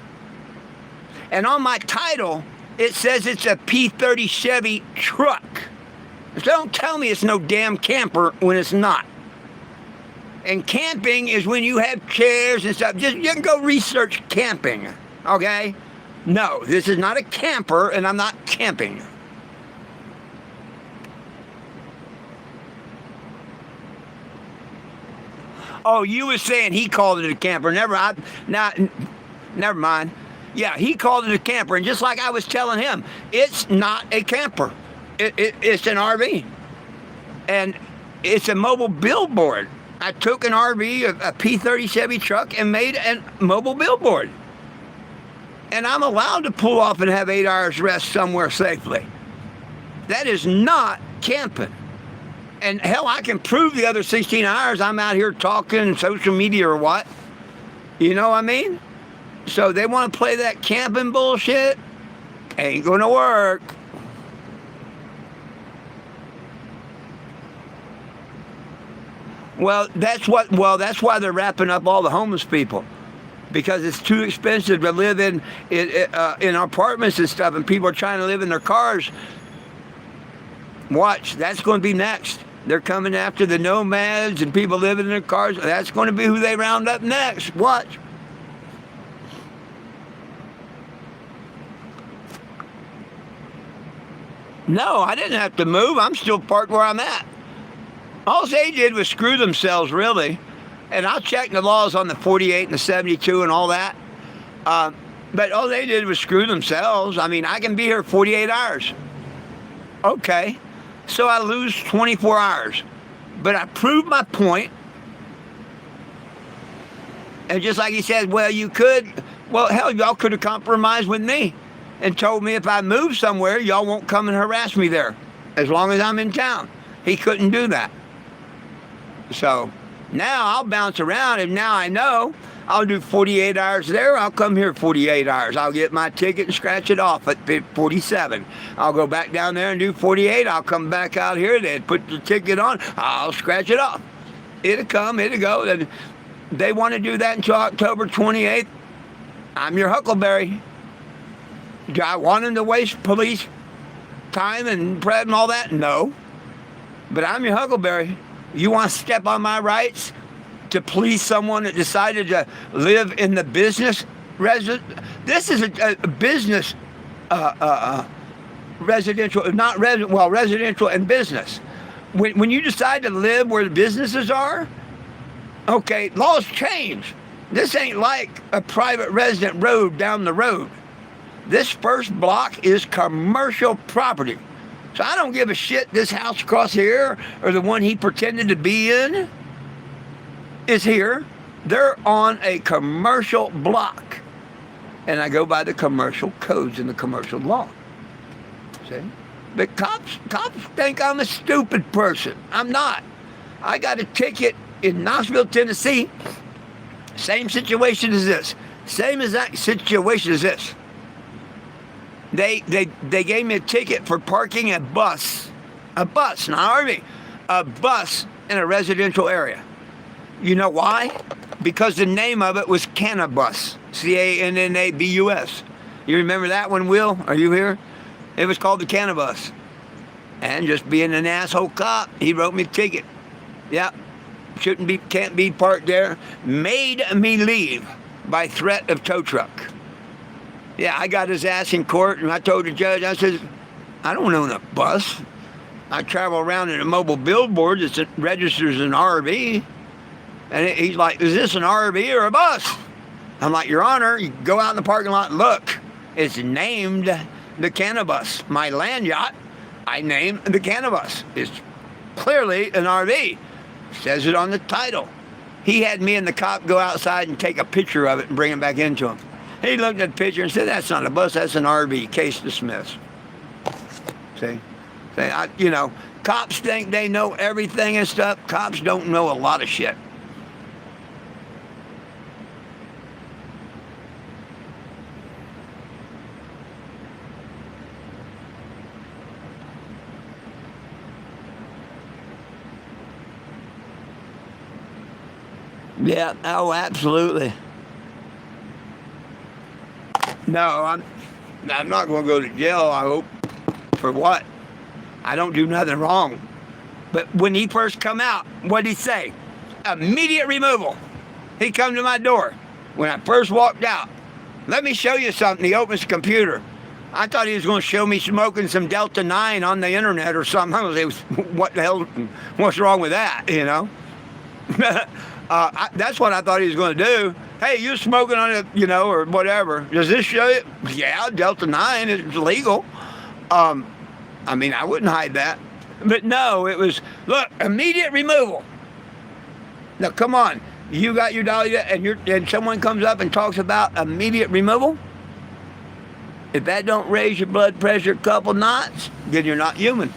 And on my title, it says it's a P30 Chevy truck. So don't tell me it's no damn camper when it's not. And camping is when you have chairs and stuff. You can go research camping, okay? No, this is not a camper, and I'm not camping. Oh, you were saying he called it a camper. Never mind. Yeah, he called it a camper, and just like I was telling him, it's not a camper. It's an RV, and it's a mobile billboard. I took an RV, a P30 Chevy truck, and made a mobile billboard. And I'm allowed to pull off and have 8 hours rest somewhere safely. That is not camping. And hell, I can prove the other 16 hours I'm out here talking social media or what. You know what I mean? So they want to play that camping bullshit? Ain't gonna work. Well, that's why they're wrapping up all the homeless people. Because it's too expensive to live in apartments and stuff, and people are trying to live in their cars. Watch, that's going to be next. They're coming after the nomads and people living in their cars. That's going to be who they round up next. Watch. No, I didn't have to move. I'm still parked where I'm at. All they did was screw themselves, really. And I'll check the laws on the 48 and the 72 and all that. But all they did was screw themselves. I mean, I can be here 48 hours. Okay. So I lose 24 hours. But I proved my point. And just like he said, well, you could. Well, hell, y'all could have compromised with me and told me if I move somewhere, y'all won't come and harass me there as long as I'm in town. He couldn't do that. So now I'll bounce around, and now I know I'll do 48 hours there. I'll come here 48 hours. I'll get my ticket and scratch it off at 47. I'll go back down there and do 48. I'll come back out here. They'd put the ticket on. I'll scratch it off. It'll come. It'll go. And they want to do that until October 28th. I'm your huckleberry. Do I want them to waste police time and prep and all that? No. But I'm your huckleberry. You want to step on my rights to please someone that decided to live in the business resident? This is a business residential, not resident. Well, residential and business. When you decide to live where the businesses are, okay, laws change. This ain't like a private resident road down the road. This first block is commercial property. So I don't give a shit this house across here or the one he pretended to be in is here. They're on a commercial block. And I go by the commercial codes and the commercial law. See? But cops think I'm a stupid person. I'm not. I got a ticket in Knoxville, Tennessee. Same situation as this. Same exact situation as this. They gave me a ticket for parking a bus, not RV, a bus in a residential area. You know why? Because the name of it was Cannabis, Cannabus. You remember that one, Will? Are you here? It was called the Cannabis. And just being an asshole cop, he wrote me a ticket. Yep, can't be parked there. Made me leave by threat of tow truck. Yeah, I got his ass in court, and I told the judge, I said, I don't own a bus. I travel around in a mobile billboard that registers an RV. And he's like, is this an RV or a bus? I'm like, Your Honor, you go out in the parking lot and look. It's named the Cannabis. My land yacht, I named the Cannabis. It's clearly an RV. Says it on the title. He had me and the cop go outside and take a picture of it and bring it back into him. He looked at the picture and said, that's not a bus, that's an RV. Case dismissed. See? Cops think they know everything and stuff. Cops don't know a lot of shit. Yeah, oh, absolutely. No, I'm not going to go to jail, I hope. For what? I don't do nothing wrong. But when he first come out, what'd he say? Immediate removal. He come to my door. When I first walked out, let me show you something. He opens the computer. I thought he was going to show me smoking some Delta 9 on the internet or something. I was like, what the hell, what's wrong with that, That's what I thought he was going to do. Hey, you smoking on it, or whatever. Does this show you? Yeah, Delta 9 is legal. I wouldn't hide that. But no, it was, look, immediate removal. Now, come on. You got your dollar and someone comes up and talks about immediate removal? If that don't raise your blood pressure a couple knots, then you're not human.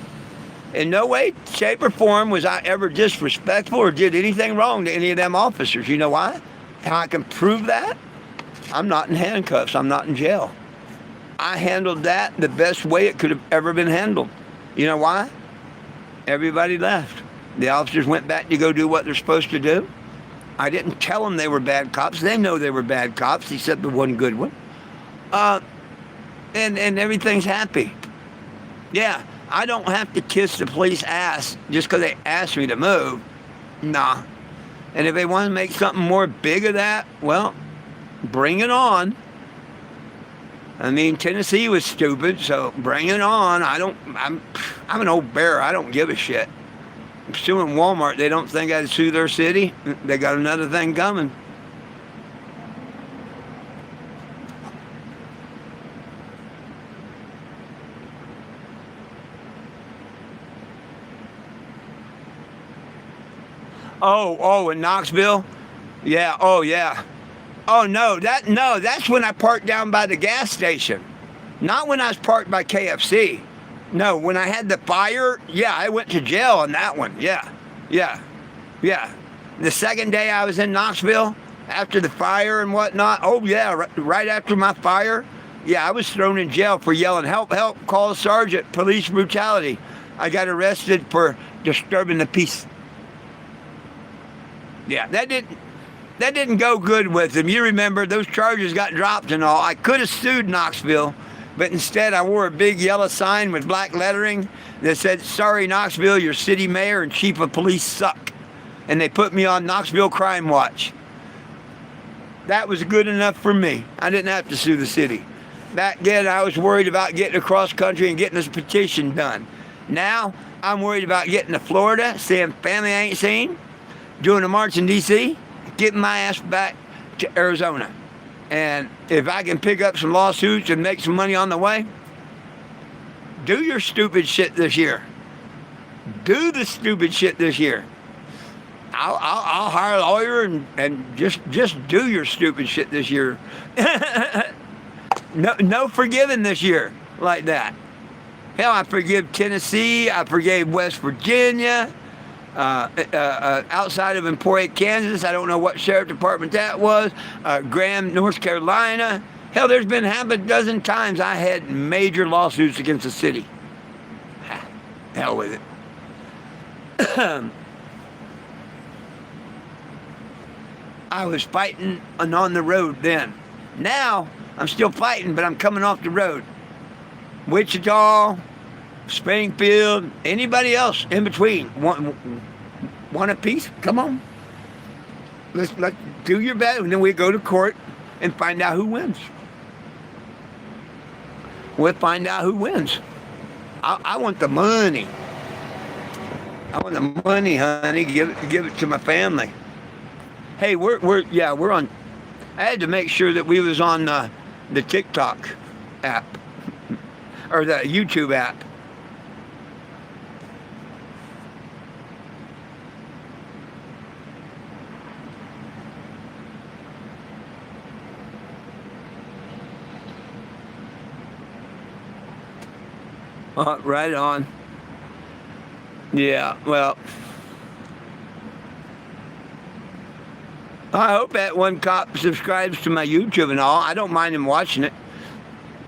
In no way, shape, or form was I ever disrespectful or did anything wrong to any of them officers. You know why? How I can prove that? I'm not in handcuffs. I'm not in jail. I handled that the best way it could have ever been handled. You know why? Everybody left. The officers went back to go do what they're supposed to do. I didn't tell them they were bad cops. They know they were bad cops, except the one good one. And everything's happy. Yeah, I don't have to kiss the police ass just because they asked me to move. Nah. And if they want to make something more big of that, well, bring it on. Tennessee was stupid, so bring it on. I'm an old bear. I don't give a shit. I'm suing Walmart. They don't think I'd sue their city. They got another thing coming. Oh, in Knoxville? Yeah, oh yeah. Oh no, that's when I parked down by the gas station. Not when I was parked by KFC. No, when I had the fire, yeah, I went to jail on that one. Yeah. The second day I was in Knoxville, after the fire and whatnot, oh yeah, right after my fire, yeah, I was thrown in jail for yelling, help, call the sergeant, police brutality. I got arrested for disturbing the peace. Yeah, that didn't go good with them. You remember, those charges got dropped and all. I could have sued Knoxville, but instead I wore a big yellow sign with black lettering that said, sorry, Knoxville, your city mayor and chief of police suck. And they put me on Knoxville Crime Watch. That was good enough for me. I didn't have to sue the city. Back then, I was worried about getting across country and getting this petition done. Now, I'm worried about getting to Florida, seeing family I ain't seen, doing a march in D.C., getting my ass back to Arizona. And if I can pick up some lawsuits and make some money on the way, do your stupid shit this year. Do the stupid shit this year. I'll hire a lawyer and just do your stupid shit this year. No forgiving this year like that. Hell, I forgive Tennessee. I forgave West Virginia. Outside of Emporia, Kansas, I don't know what sheriff department that was. Graham, North Carolina. Hell, there's been half a dozen times I had major lawsuits against the city. Hell with it. I was fighting and on the road then. Now, I'm still fighting, but I'm coming off the road. Wichita, Springfield, anybody else in between. Want a piece? Come on. Let's do your best, and then we go to court and find out who wins. We'll find out who wins. I want the money. I want the money, honey. Give it to my family. Hey, we're on. I had to make sure that we was on the TikTok app or the YouTube app. Right on. Yeah, well, I hope that one cop subscribes to my YouTube and all. I don't mind him watching it.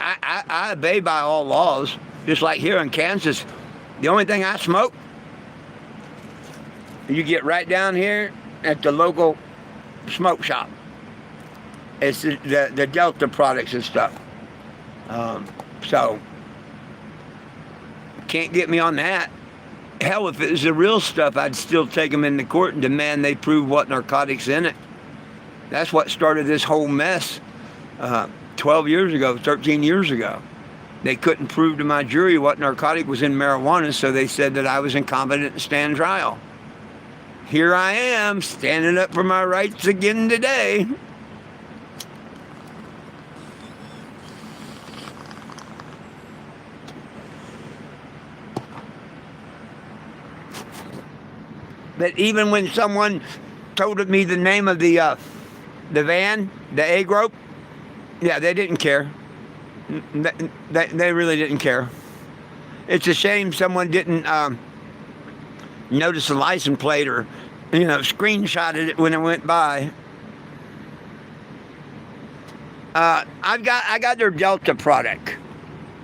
I obey by all laws, just like here in Kansas. The only thing I smoke, you get right down here at the local smoke shop. It's the Delta products and stuff. So, can't get me on that. Hell, if it was the real stuff, I'd still take them into court and demand they prove what narcotic's in it. That's what started this whole mess 12 years ago, 13 years ago. They couldn't prove to my jury what narcotic was in marijuana, so they said that I was incompetent to stand trial. Here I am, standing up for my rights again today. But even when someone told me the name of the van, the egg rope, yeah, they didn't care. They really didn't care. It's a shame someone didn't notice the license plate or, screenshotted it when it went by. I got their Delta product.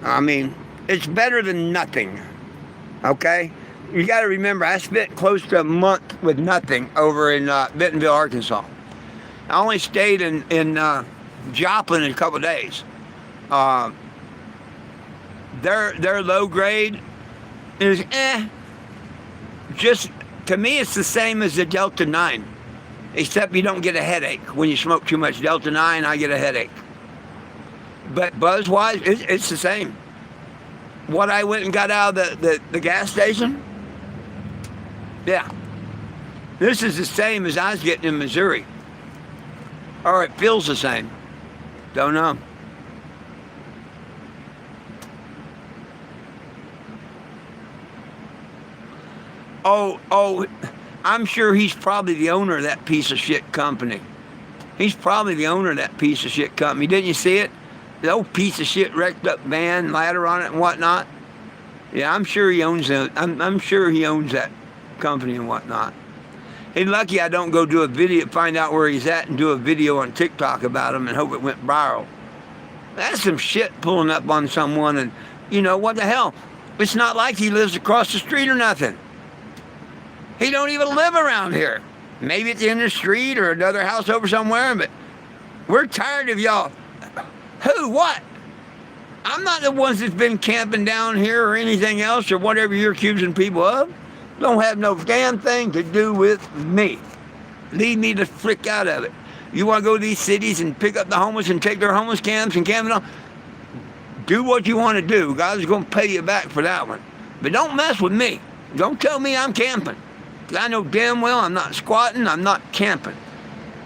I mean, it's better than nothing. Okay. You got to remember, I spent close to a month with nothing over in Bentonville, Arkansas. I only stayed in Joplin a couple of days. Their low grade is just, to me, it's the same as the Delta 9, except you don't get a headache. When you smoke too much Delta 9, I get a headache. But buzz-wise, it's the same. What I went and got out of the gas station, yeah, this is the same as I was getting in Missouri. Or it feels the same. Don't know. Oh, I'm sure he's probably the owner of that piece of shit company. He's probably the owner of that piece of shit company. Didn't you see it? The old piece of shit wrecked up van, ladder on it and whatnot. Yeah, I'm sure he owns it. I'm sure he owns that company and whatnot. Hey, lucky I don't go do a video, find out where he's at and do a video on TikTok about him and hope it went viral. That's some shit pulling up on someone, and what the hell? It's not like he lives across the street or nothing. He don't even live around here. Maybe at the end of the street or another house over somewhere, but we're tired of y'all. Who? What? I'm not the ones that's been camping down here or anything else or whatever you're accusing people of. Don't have no damn thing to do with me. Leave me the frick out of it. You want to go to these cities and pick up the homeless and take their homeless camps and camp it on? Do what you want to do. God's going to pay you back for that one. But don't mess with me. Don't tell me I'm camping. Because I know damn well I'm not squatting, I'm not camping.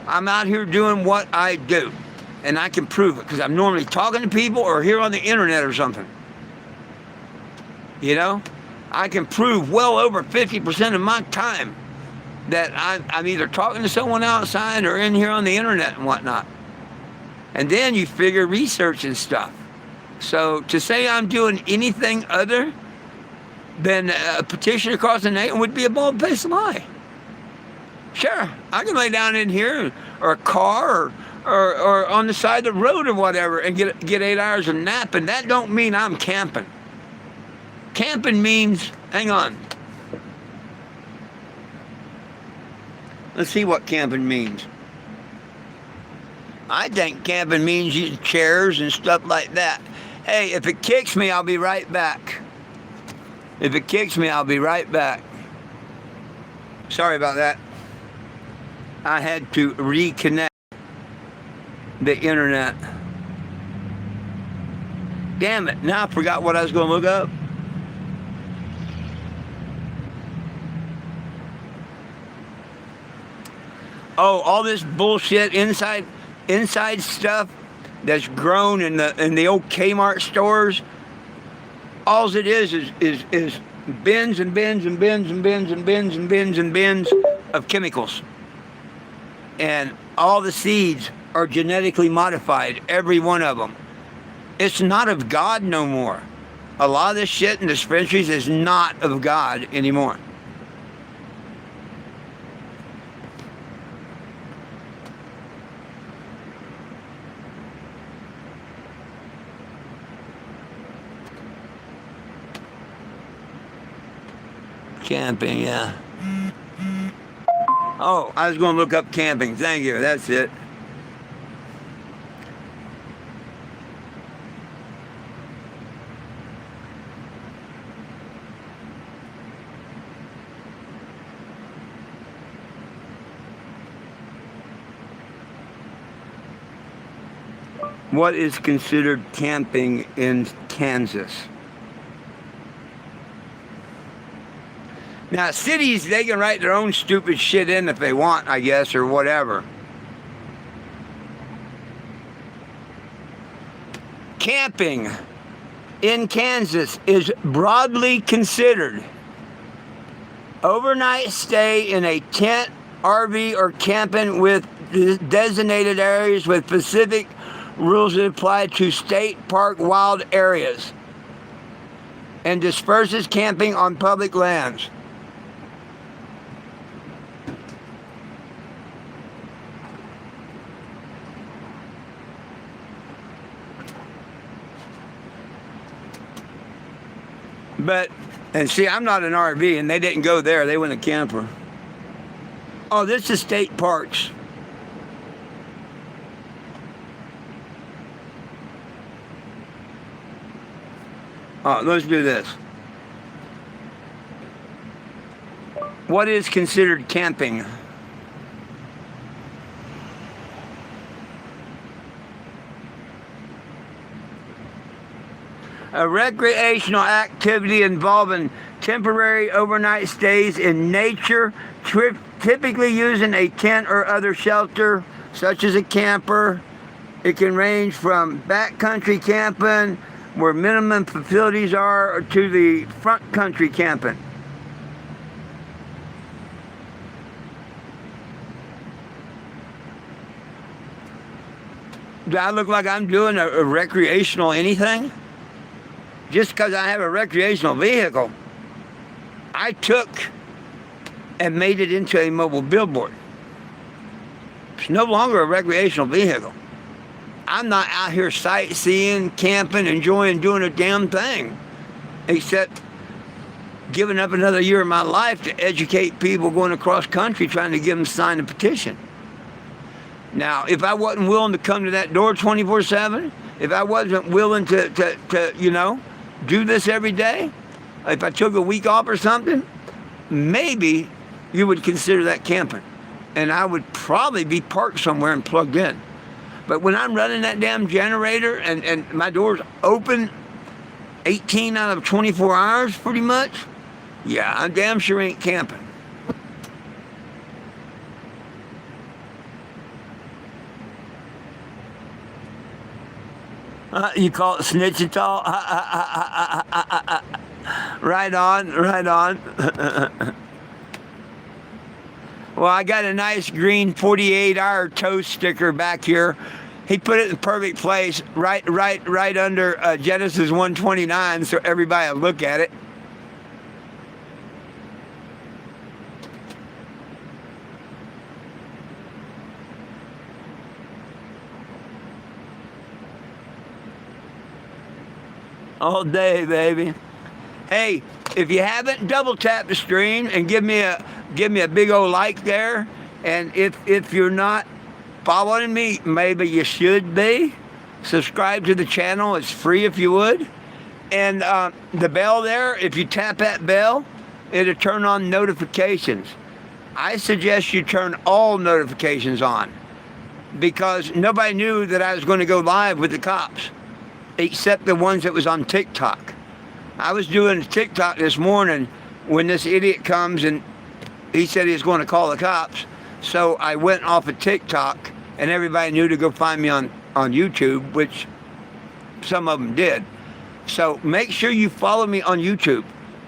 I'm out here doing what I do. And I can prove it because I'm normally talking to people or here on the internet or something. I can prove well over 50% of my time that I'm either talking to someone outside or in here on the internet and whatnot. And then you figure research and stuff. So to say I'm doing anything other than a petition across the nation would be a bald-faced lie. Sure, I can lay down in here or a car or on the side of the road or whatever and get 8 hours of nap, and that don't mean I'm camping. Camping means, hang on. Let's see what camping means. I think camping means using chairs and stuff like that. Hey, if it kicks me, I'll be right back. If it kicks me, I'll be right back. Sorry about that. I had to reconnect the internet. Damn it, now I forgot what I was going to look up. Oh, all this bullshit inside stuff that's grown in the old Kmart stores. All it is bins and bins and bins and bins and bins and bins and bins of chemicals. And all the seeds are genetically modified, every one of them. It's not of God no more. A lot of this shit in dispensaries is not of God anymore. Camping, yeah. Oh, I was going to look up camping. Thank you. That's it. What is considered camping in Kansas? Now, cities, they can write their own stupid shit in if they want, I guess, or whatever. Camping in Kansas is broadly considered overnight stay in a tent, RV, or camping with designated areas with specific rules that apply to state park wild areas and disperses camping on public lands. But, and see, I'm not an RV, and they didn't go there. They went a camper. Oh, this is state parks. Oh, let's do this. What is considered camping? A recreational activity involving temporary overnight stays in nature, typically using a tent or other shelter, such as a camper. It can range from backcountry camping, where minimum facilities are, to the front country camping. Do I look like I'm doing a recreational anything? Just because I have a recreational vehicle, I took and made it into a mobile billboard. It's no longer a recreational vehicle. I'm not out here sightseeing, camping, enjoying, doing a damn thing, except giving up another year of my life to educate people going across country, trying to get them to sign a petition. Now, if I wasn't willing to come to that door 24/7, if I wasn't willing to you know, do this every day, if I took a week off or something, maybe you would consider that camping. And I would probably be parked somewhere and plugged in. But when I'm running that damn generator and my door's open 18 out of 24 hours pretty much, yeah, I damn sure ain't camping. You call it snitch it all? Right on, right on. Well, I got a nice green 48-hour toast sticker back here. He put it in the perfect place, right under Genesis 1:29, so everybody will look at it. All day, baby. Hey, if you haven't, double tap the stream and give me a big old like there. And if you're not following me, maybe you should be. Subscribe to the channel. It's free if you would. And the bell there, if you tap that bell, it'll turn on notifications. I suggest you turn all notifications on, because nobody knew that I was going to go live with the cops, except the ones that was on TikTok. I was doing TikTok this morning when this idiot comes and he said he was going to call the cops. So I went off of TikTok, and everybody knew to go find me on YouTube, which some of them did. So make sure you follow me on YouTube,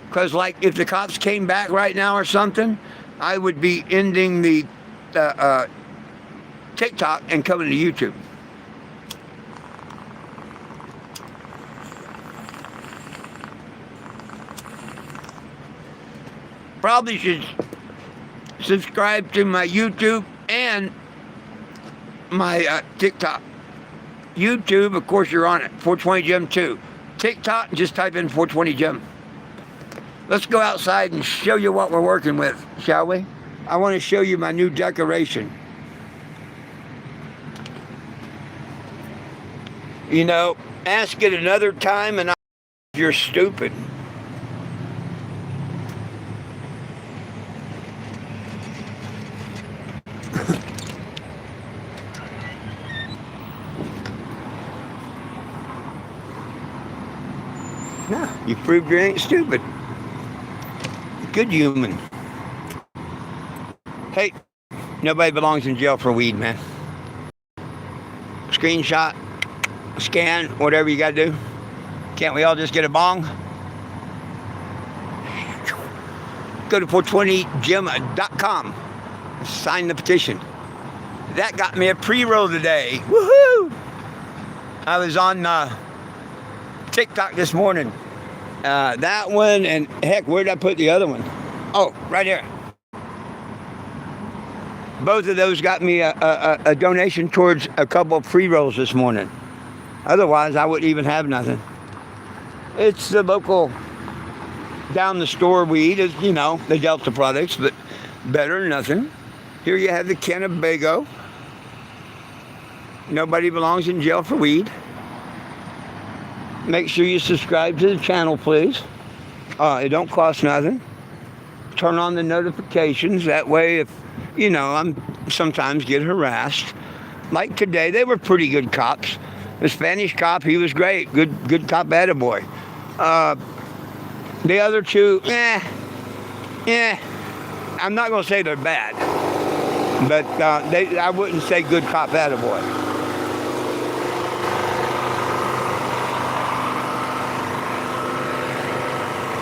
because like if the cops came back right now or something, I would be ending the TikTok and coming to YouTube. Probably should subscribe to my YouTube and my TikTok. YouTube, of course, you're on it. 420 Gem 2. TikTok, just type in 420 Gem. Let's go outside and show you what we're working with, shall we? I want to show you my new decoration. You know, ask it another time and you're stupid. No, you proved you ain't stupid. Good human. Hey, nobody belongs in jail for weed, man. Screenshot, scan, whatever you gotta do. Can't we all just get a bong? Go to 420gem.com. Sign the petition. That got me a pre-roll today. Woohoo! I was on TikTok this morning. That one, and heck, where did I put the other one? Oh, right here. Both of those got me a donation towards a couple of pre-rolls this morning. Otherwise, I wouldn't even have nothing. It's the local down the store weed, is, you know, the Delta products, but better than nothing. Here you have the Cannabis. Nobody belongs in jail for weed. Make sure you subscribe to the channel, please. It don't cost nothing. Turn on the notifications. That way, if, you know, I'm sometimes get harassed. Like today, they were pretty good cops. The Spanish cop, he was great. Good cop, attaboy. The other two, I'm not going to say they're bad. But I wouldn't say good cop, attaboy.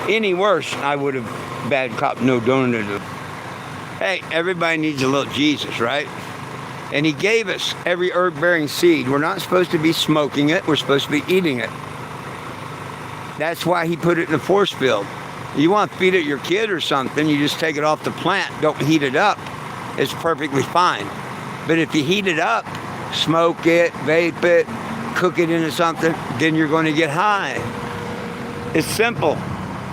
Any worse, I would have bad cop, no donative. Hey, everybody needs a little Jesus, right? And he gave us every herb-bearing seed. We're not supposed to be smoking it. We're supposed to be eating it. That's why he put it in the force field. You want to feed it your kid or something, you just take it off the plant. Don't heat it up. It's perfectly fine. But if you heat it up, smoke it, vape it, cook it into something, then you're going to get high. It's simple.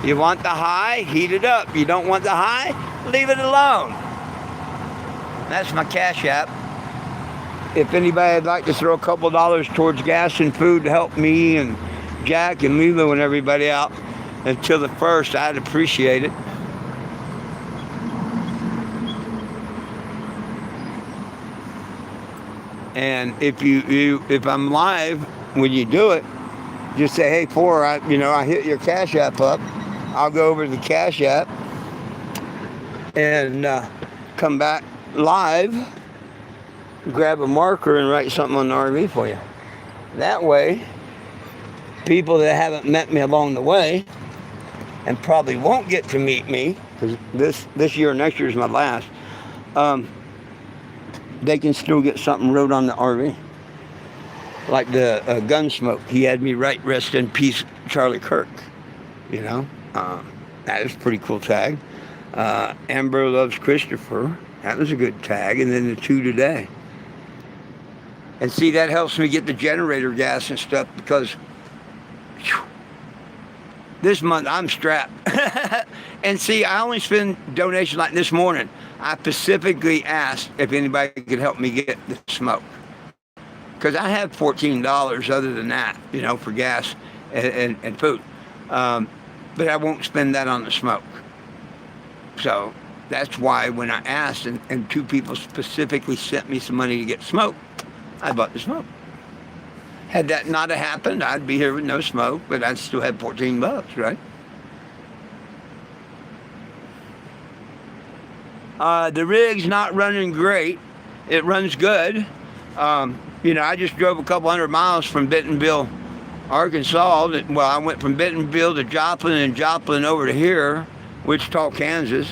You want the high, heat it up. You don't want the high, leave it alone. That's my Cash App. If anybody would like to throw a couple dollars towards gas and food to help me and Jack and Milo and everybody out until the 1st, I'd appreciate it. And if I'm live when you do it, just say, hey, I hit your Cash App up. I'll go over to the Cash App and come back live, grab a marker and write something on the RV for you. That way, people that haven't met me along the way and probably won't get to meet me, because this year or next year is my last, they can still get something wrote on the RV. Like the Gunsmoke, he had me write "Rest in Peace, Charlie Kirk." You know, that was a pretty cool tag. Amber Loves Christopher, that was a good tag. And then the 2 today. And see, that helps me get the generator gas and stuff, because this month I'm strapped. And see, I only spend donations like this morning. I specifically asked if anybody could help me get the smoke. Because I have $14 other than that, for gas and food. But I won't spend that on the smoke. So that's why when I asked and 2 people specifically sent me some money to get smoke, I bought the smoke. Had that not have happened, I'd be here with no smoke, but I'd still have $14, right? The rig's not running great. It runs good. I just drove a couple hundred miles from Bentonville, Arkansas. Well, I went from Bentonville to Joplin and Joplin over to here, Wichita, Kansas.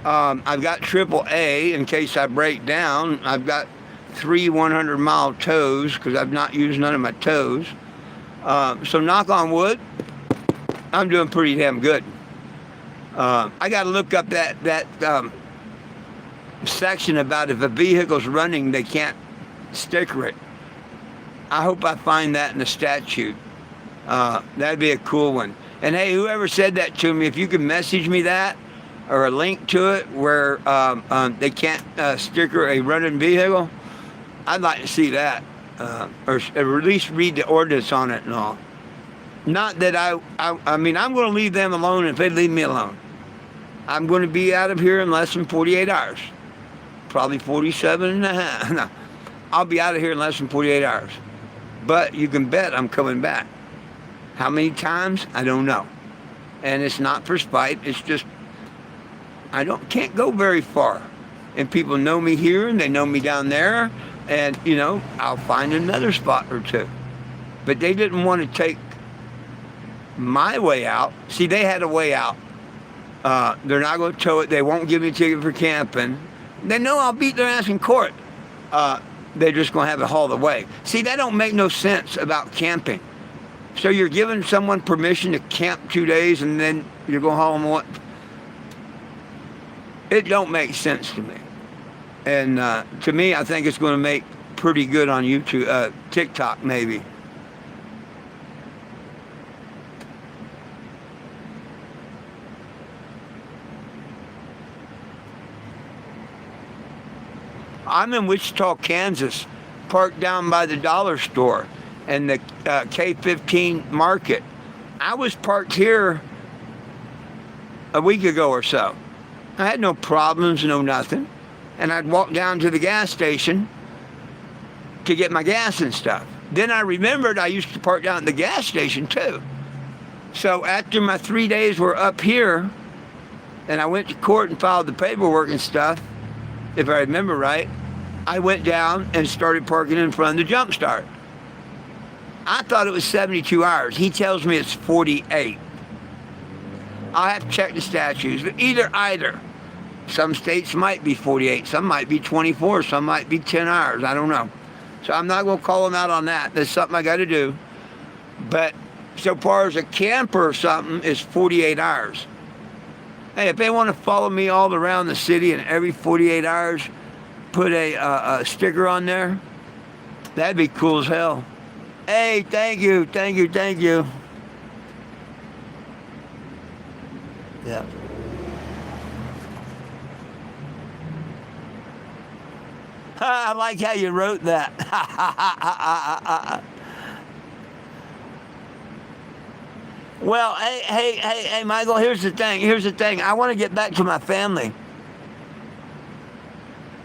I've got AAA in case I break down. I've got 3 100-mile tows because I've not used none of my tows. So knock on wood, I'm doing pretty damn good. I got to look up that section about if a vehicle's running, they can't sticker it. I hope I find that in the statute. That'd be a cool one. And hey, whoever said that to me, if you could message me that or a link to it where they can't sticker a running vehicle, I'd like to see that. Or at least read the ordinance on it and all. Not that I mean, I'm going to leave them alone if they leave me alone. I'm going to be out of here in less than 48 hours. Probably 47 and a half. No, I'll be out of here in less than 48 hours. But you can bet I'm coming back. How many times? I don't know. And it's not for spite. It's just, can't go very far. And people know me here and they know me down there. And, I'll find another spot or two. But they didn't want to take my way out. See, they had a way out. They're not going to tow it. They won't give me a ticket for camping. They know I'll beat their ass in court. They're just going to have it hauled away. See, that don't make no sense about camping. So you're giving someone permission to camp 2 days and then you're going to haul them what? It don't make sense to me. And to me, I think it's going to make pretty good on YouTube, TikTok maybe. I'm in Wichita, Kansas, parked down by the dollar store and the K-15 market. I was parked here a week ago or so. I had no problems, no nothing. And I'd walk down to the gas station to get my gas and stuff. Then I remembered I used to park down at the gas station too. So after my 3 days were up here, and I went to court and filed the paperwork and stuff, if I remember right, I went down and started parking in front of the Jump Start. I thought it was 72 hours. He tells me it's 48. I'll have to check the statutes, but either. Some states might be 48, some might be 24, some might be 10 hours. I don't know. So I'm not going to call them out on that. That's something I got to do. But so far as a camper or something, it's 48 hours. Hey, if they want to follow me all around the city and every 48 hours put a sticker on there, that'd be cool as hell. Hey, thank you. Yeah. I like how you wrote that. Well, hey, Michael, here's the thing. I want to get back to my family.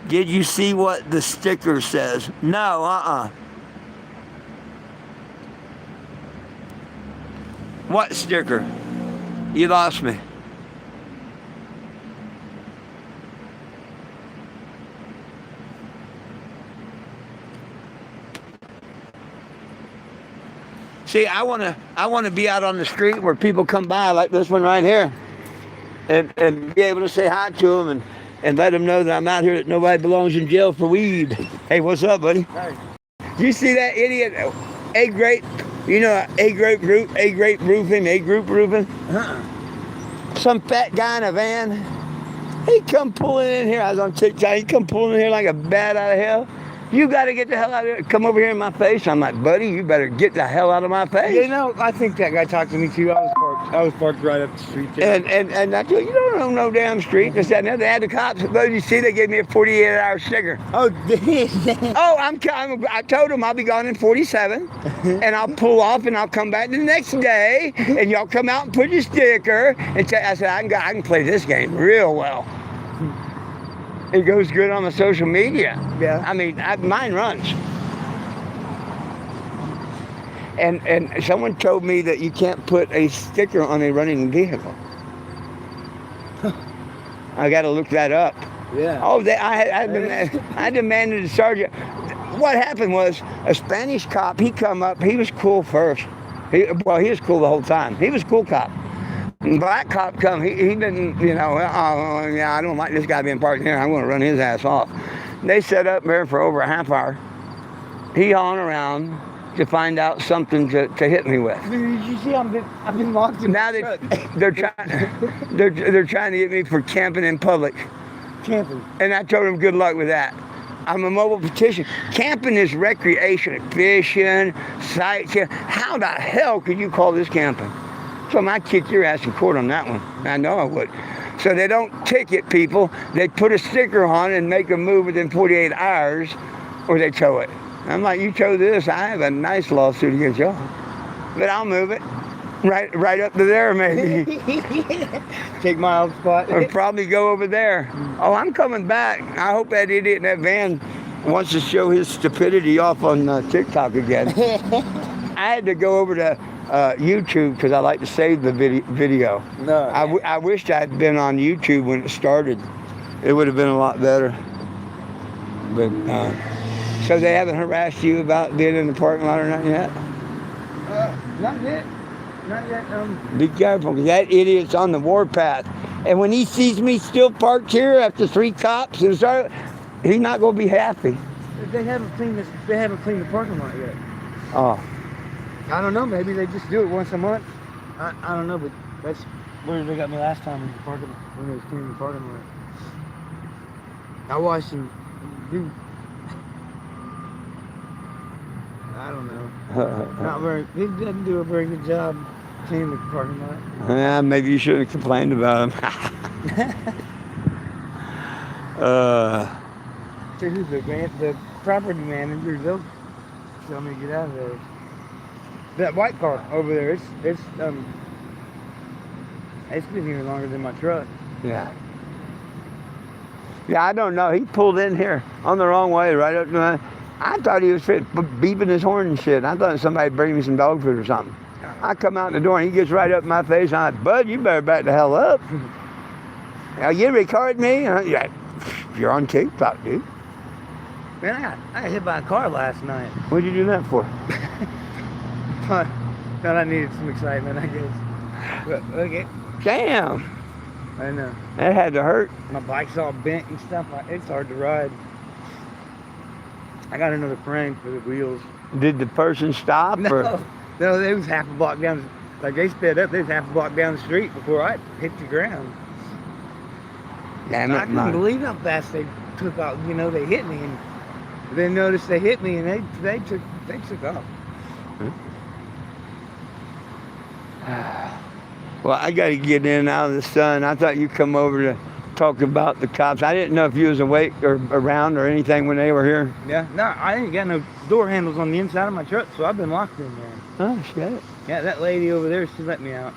Did you see what the sticker says? No, What sticker? You lost me. See, I want to be out on the street where people come by like this one right here, and be able to say hi to them and let them know that I'm out here, that nobody belongs in jail for weed. Hey, what's up, buddy? Hey. Do you see that idiot? A grape, A grape roofing. Some fat guy in a van. He come pulling in here. I was on TikTok. He come pulling in here like a bat out of hell. You got to get the hell out of here. Come over here in my face. I'm like, buddy, you better get the hell out of my face. I think that guy talked to me too. I was parked right up the street there. And I told you don't own no damn street. This, that, and the other. They had the cops. But you see, they gave me a 48-hour sticker. Oh, I told them I'll be gone in 47, and I'll pull off, and I'll come back the next day, and y'all come out and put your sticker. And I said, I can play this game real well. It goes good on the social media. Yeah. I mean, mine runs. And someone told me that you can't put a sticker on a running vehicle. I got to look that up. Yeah. Oh, I demanded a sergeant. What happened was a Spanish cop. He come up. He was cool first. He was cool the whole time. He was a cool cop. Black cop come. He didn't. Yeah, I don't like this guy being parked here. I'm going to run his ass off. They set up there for over a half hour. He hung around to find out something to hit me with. Dude, did you see I've been locked in Now they're trying to get me for camping in public. camping. And I told him good luck with that. I'm a mobile petition. Camping is recreation, fishing, sightseeing. How the hell could you call this camping? So I kick your ass in court on that one. I know I would. So they don't ticket people. They put a sticker on and make them move within 48 hours, or they tow it. I'm like, you tow this, I have a nice lawsuit against y'all. But I'll move it. Right up to there, maybe. Take my old spot. Or probably go over there. Oh, I'm coming back. I hope that idiot in that van wants to show his stupidity off on TikTok again. I had to go over to YouTube because I like to save the video. No. I wished I'd been on YouTube when it started. It would have been a lot better. But so they haven't harassed you about being in the parking lot or nothing yet? Not yet. Not yet. Be careful, because that idiot's on the warpath. And when he sees me still parked here after 3 cops, he's not going to be happy. They haven't cleaned this. They haven't cleaned the parking lot yet. Oh. I don't know. Maybe they just do it once a month. I don't know, but that's where they got me last time in the parking lot, when they was cleaning the parking lot. I watched him do. I don't know. Not very. He doesn't do a very good job cleaning the parking lot. Yeah, maybe you shouldn't have complained about him. So who's the property manager? They'll tell me to get out of there. That white car over there, it's been here longer than my truck. Yeah. Yeah, I don't know. He pulled in here on the wrong way, right up to my... I thought he was beeping his horn and shit. I thought somebody bring me some dog food or something. I come out the door and he gets right up in my face. And I'm like, bud, you better back the hell up. Now, you record me? Yeah, you're on TikTok, dude. Man, I got hit by a car last night. What'd you do that for? Thought I needed some excitement, I guess. But, okay. Damn. I know. That had to hurt. My bike's all bent and stuff. It's hard to ride. I got another frame for the wheels. Did the person stop? Or? No, they was half a block down. Like they sped up, they was half a block down the street before I hit the ground. Damn it, I couldn't believe how fast they took off. You know, they hit me, and they noticed they hit me, and they took off. Well, I got to get in and out of the sun. I thought you'd come over to talk about the cops. I didn't know if you was awake or around or anything when they were here. Yeah, no, I ain't got no door handles on the inside of my truck, so I've been locked in there. Oh, shit. Yeah, that lady over there, she let me out.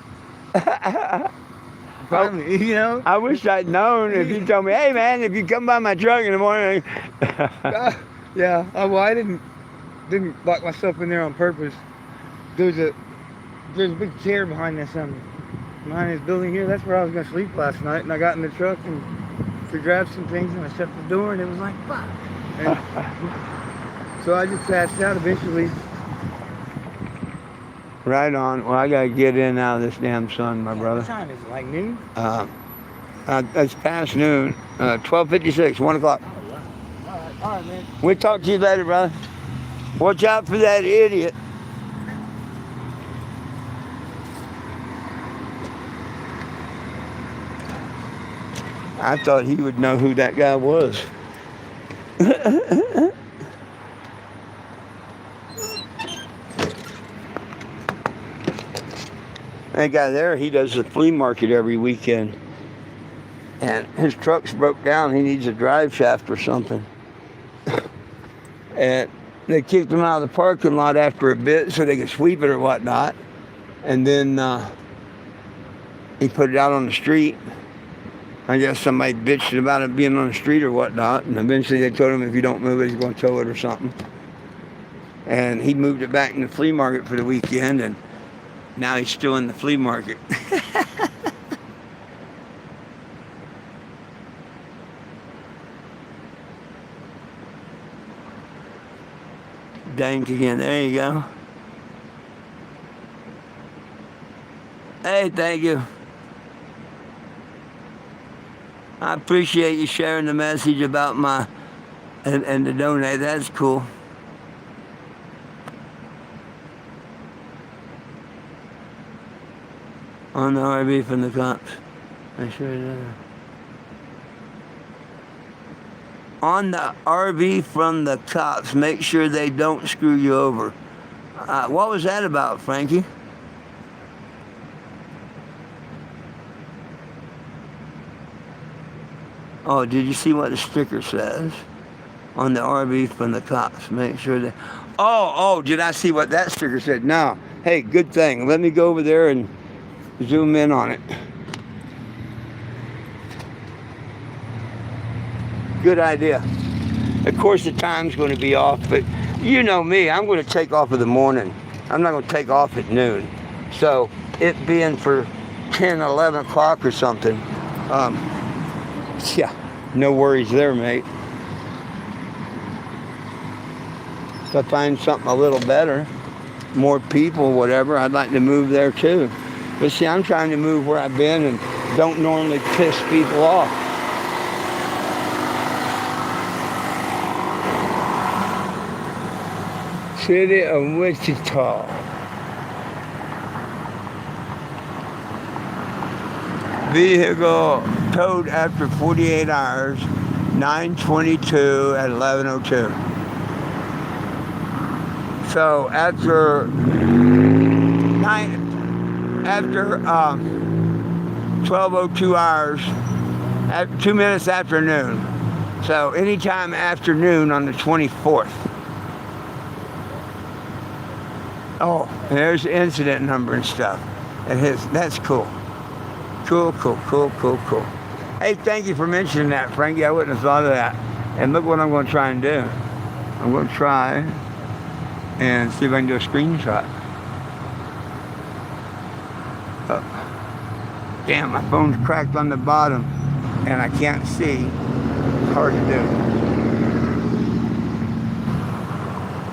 Finally, you know? I wish I'd known if you told me, hey, man, if you come by my truck in the morning. Yeah, well, I didn't lock myself in there on purpose. There's a big chair behind this building here. That's where I was gonna sleep last night, and I got in the truck and to grab some things, and I shut the door, and it was like, fuck. And so I just passed out eventually. Right on. Well, I gotta get in and out of this damn sun, my brother. What time is it? Like noon? It's past noon. 12:56, 1 o'clock. All right, man. We'll talk to you later, brother. Watch out for that idiot. I thought he would know who that guy was. That guy there, he does the flea market every weekend. And his truck's broke down. He needs a drive shaft or something. And they kicked him out of the parking lot after a bit so they could sweep it or whatnot. And then he put it out on the street. I guess somebody bitched about it being on the street or whatnot. And eventually they told him if you don't move it, he's going to tow it or something. And he moved it back in the flea market for the weekend. And now he's still in the flea market. dank again. There you go. Hey, thank you. I appreciate you sharing the message about my and to donate. That's cool. On the RV from the cops. I sure did. On the RV from the cops, make sure they don't screw you over. What was that about, Frankie? Oh, did you see what the sticker says? On the RV from the cops, make sure that... Oh, did I see what that sticker said? No. Hey, good thing. Let me go over there and zoom in on it. Good idea. Of course, the time's going to be off, but you know me, I'm going to take off in the morning. I'm not going to take off at noon. So it being for 10, 11 o'clock or something, yeah, no worries there, mate. If I find something a little better, more people, whatever, I'd like to move there too. But see, I'm trying to move where I've been and don't normally piss people off. City of Wichita. Vehicle towed after 48 hours, 9/22 at 11:02. So after 12:02 hours, at 2 minutes after noon. So anytime after noon on the 24th. Oh, and there's the incident number and stuff. That's cool. Cool. Hey, thank you for mentioning that, Frankie. I wouldn't have thought of that. And look what I'm going to try and do. I'm going to try and see if I can do a screenshot. Oh. Damn, my phone's cracked on the bottom and I can't see. It's hard to do.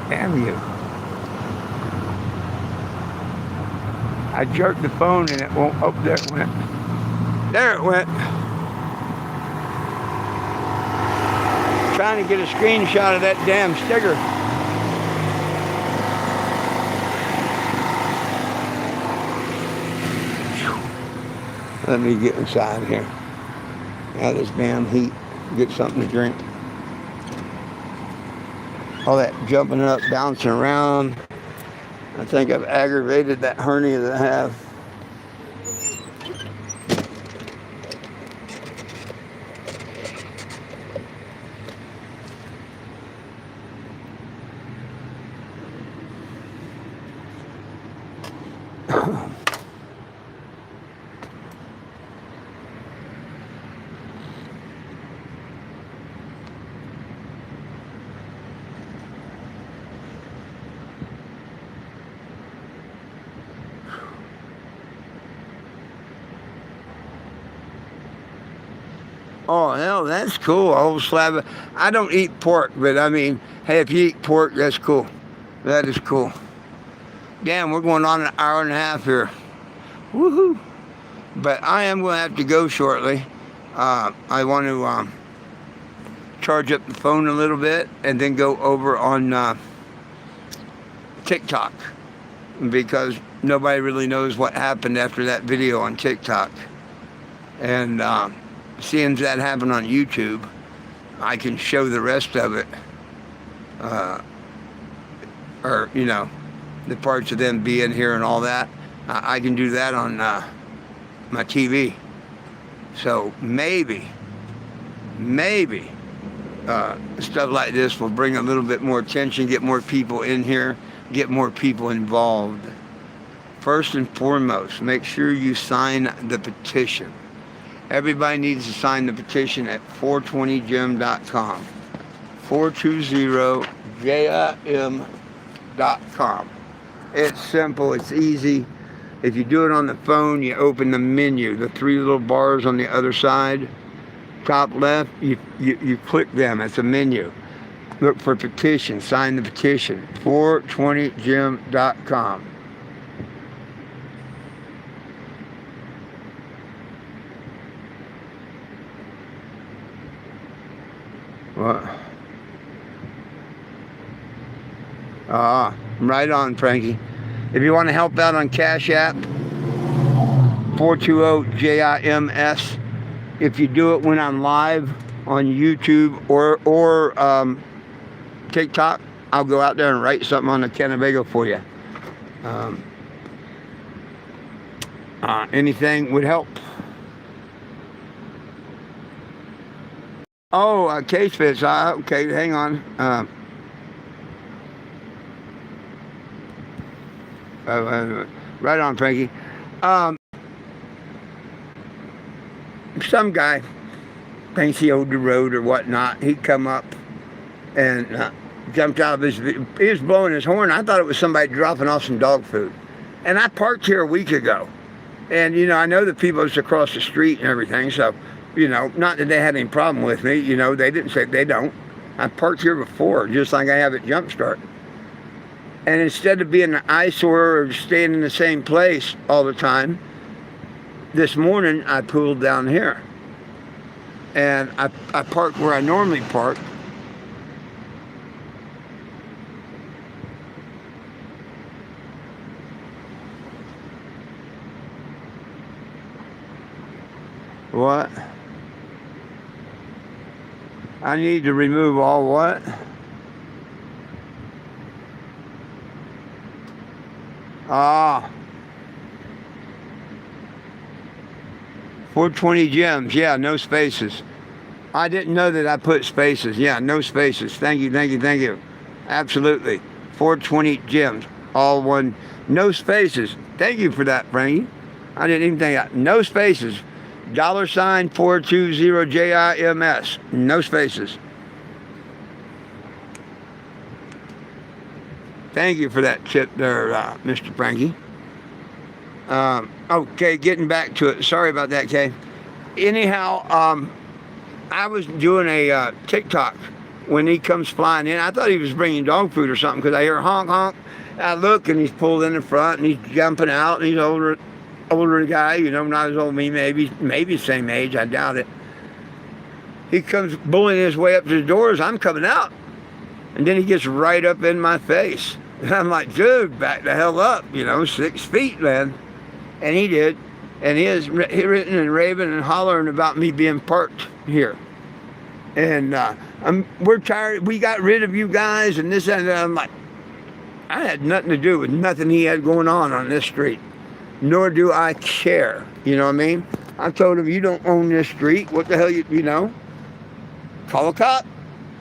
Damn you. I jerked the phone and it won't, oh, there it went. There it went. Trying to get a screenshot of that damn sticker. Let me get inside here. Out of this damn heat. Get something to drink. All that jumping up, bouncing around. I think I've aggravated that hernia that I have. Oh, hell, that's cool. A whole slab of... I don't eat pork, but I mean, hey, if you eat pork, that's cool. That is cool. Damn, we're going on an hour and a half here. Woohoo. But I am going to have to go shortly. I want to charge up the phone a little bit and then go over on TikTok. Because nobody really knows what happened after that video on TikTok. And... seeing that happen on YouTube, I can show the rest of it, or you know, the parts of them being here and all that. I can do that on my TV. So maybe stuff like this will bring a little bit more attention, get more people in here, get more people involved. First and foremost, make sure you sign the petition. Everybody needs to sign the petition at 420jim.com. 420jim.com. It's simple, it's easy. If you do it on the phone, you open the menu, the three little bars on the other side. Top left, you click them, it's a menu. Look for petition. Sign the petition. 420gym.com. What? Right on, Frankie. If you want to help out on Cash App, 420JIMS. If you do it when I'm live on YouTube or TikTok, I'll go out there and write something on the Cannabago for you. Anything would help. Oh, case fits. Okay, hang on. Right on, Frankie. Some guy thinks he owed the road or whatnot. He'd come up and jumped out of his. He was blowing his horn. I thought it was somebody dropping off some dog food. And I parked here a week ago. And, you know, I know the people that's across the street and everything. So, you know, not that they had any problem with me. You know, they didn't say they don't. I parked here before, just like I have at Jumpstart. And instead of being an eyesore or staying in the same place all the time, this morning I pulled down here. And I parked where I normally park. What? I need to remove all what? Ah. 420 gems. Yeah, no spaces. I didn't know that I put spaces. Yeah, no spaces. Thank you, thank you, thank you. Absolutely. 420 gems. All one. No spaces. Thank you for that, Frankie. I didn't even think that. No spaces. $420JIMS. No spaces. Thank you for that tip there, Mr. Frankie. Okay, getting back to it. Sorry about that, Kay. Anyhow, I was doing a TikTok when he comes flying in. I thought he was bringing dog food or something because I hear honk, honk. I look and he's pulled in the front and he's jumping out and he's older guy, you know, not as old as me, maybe same age, I doubt it. He comes bullying his way up to the doors. I'm coming out. And then he gets right up in my face. And I'm like, dude, back the hell up, you know, 6 feet, man. And he did. And he is written and raving and hollering about me being parked here. And we're tired. We got rid of you guys and this and that. I'm like, I had nothing to do with nothing he had going on this street. Nor do I care. You know what I mean? I told him, you don't own this street. What the hell, you know? Call a cop.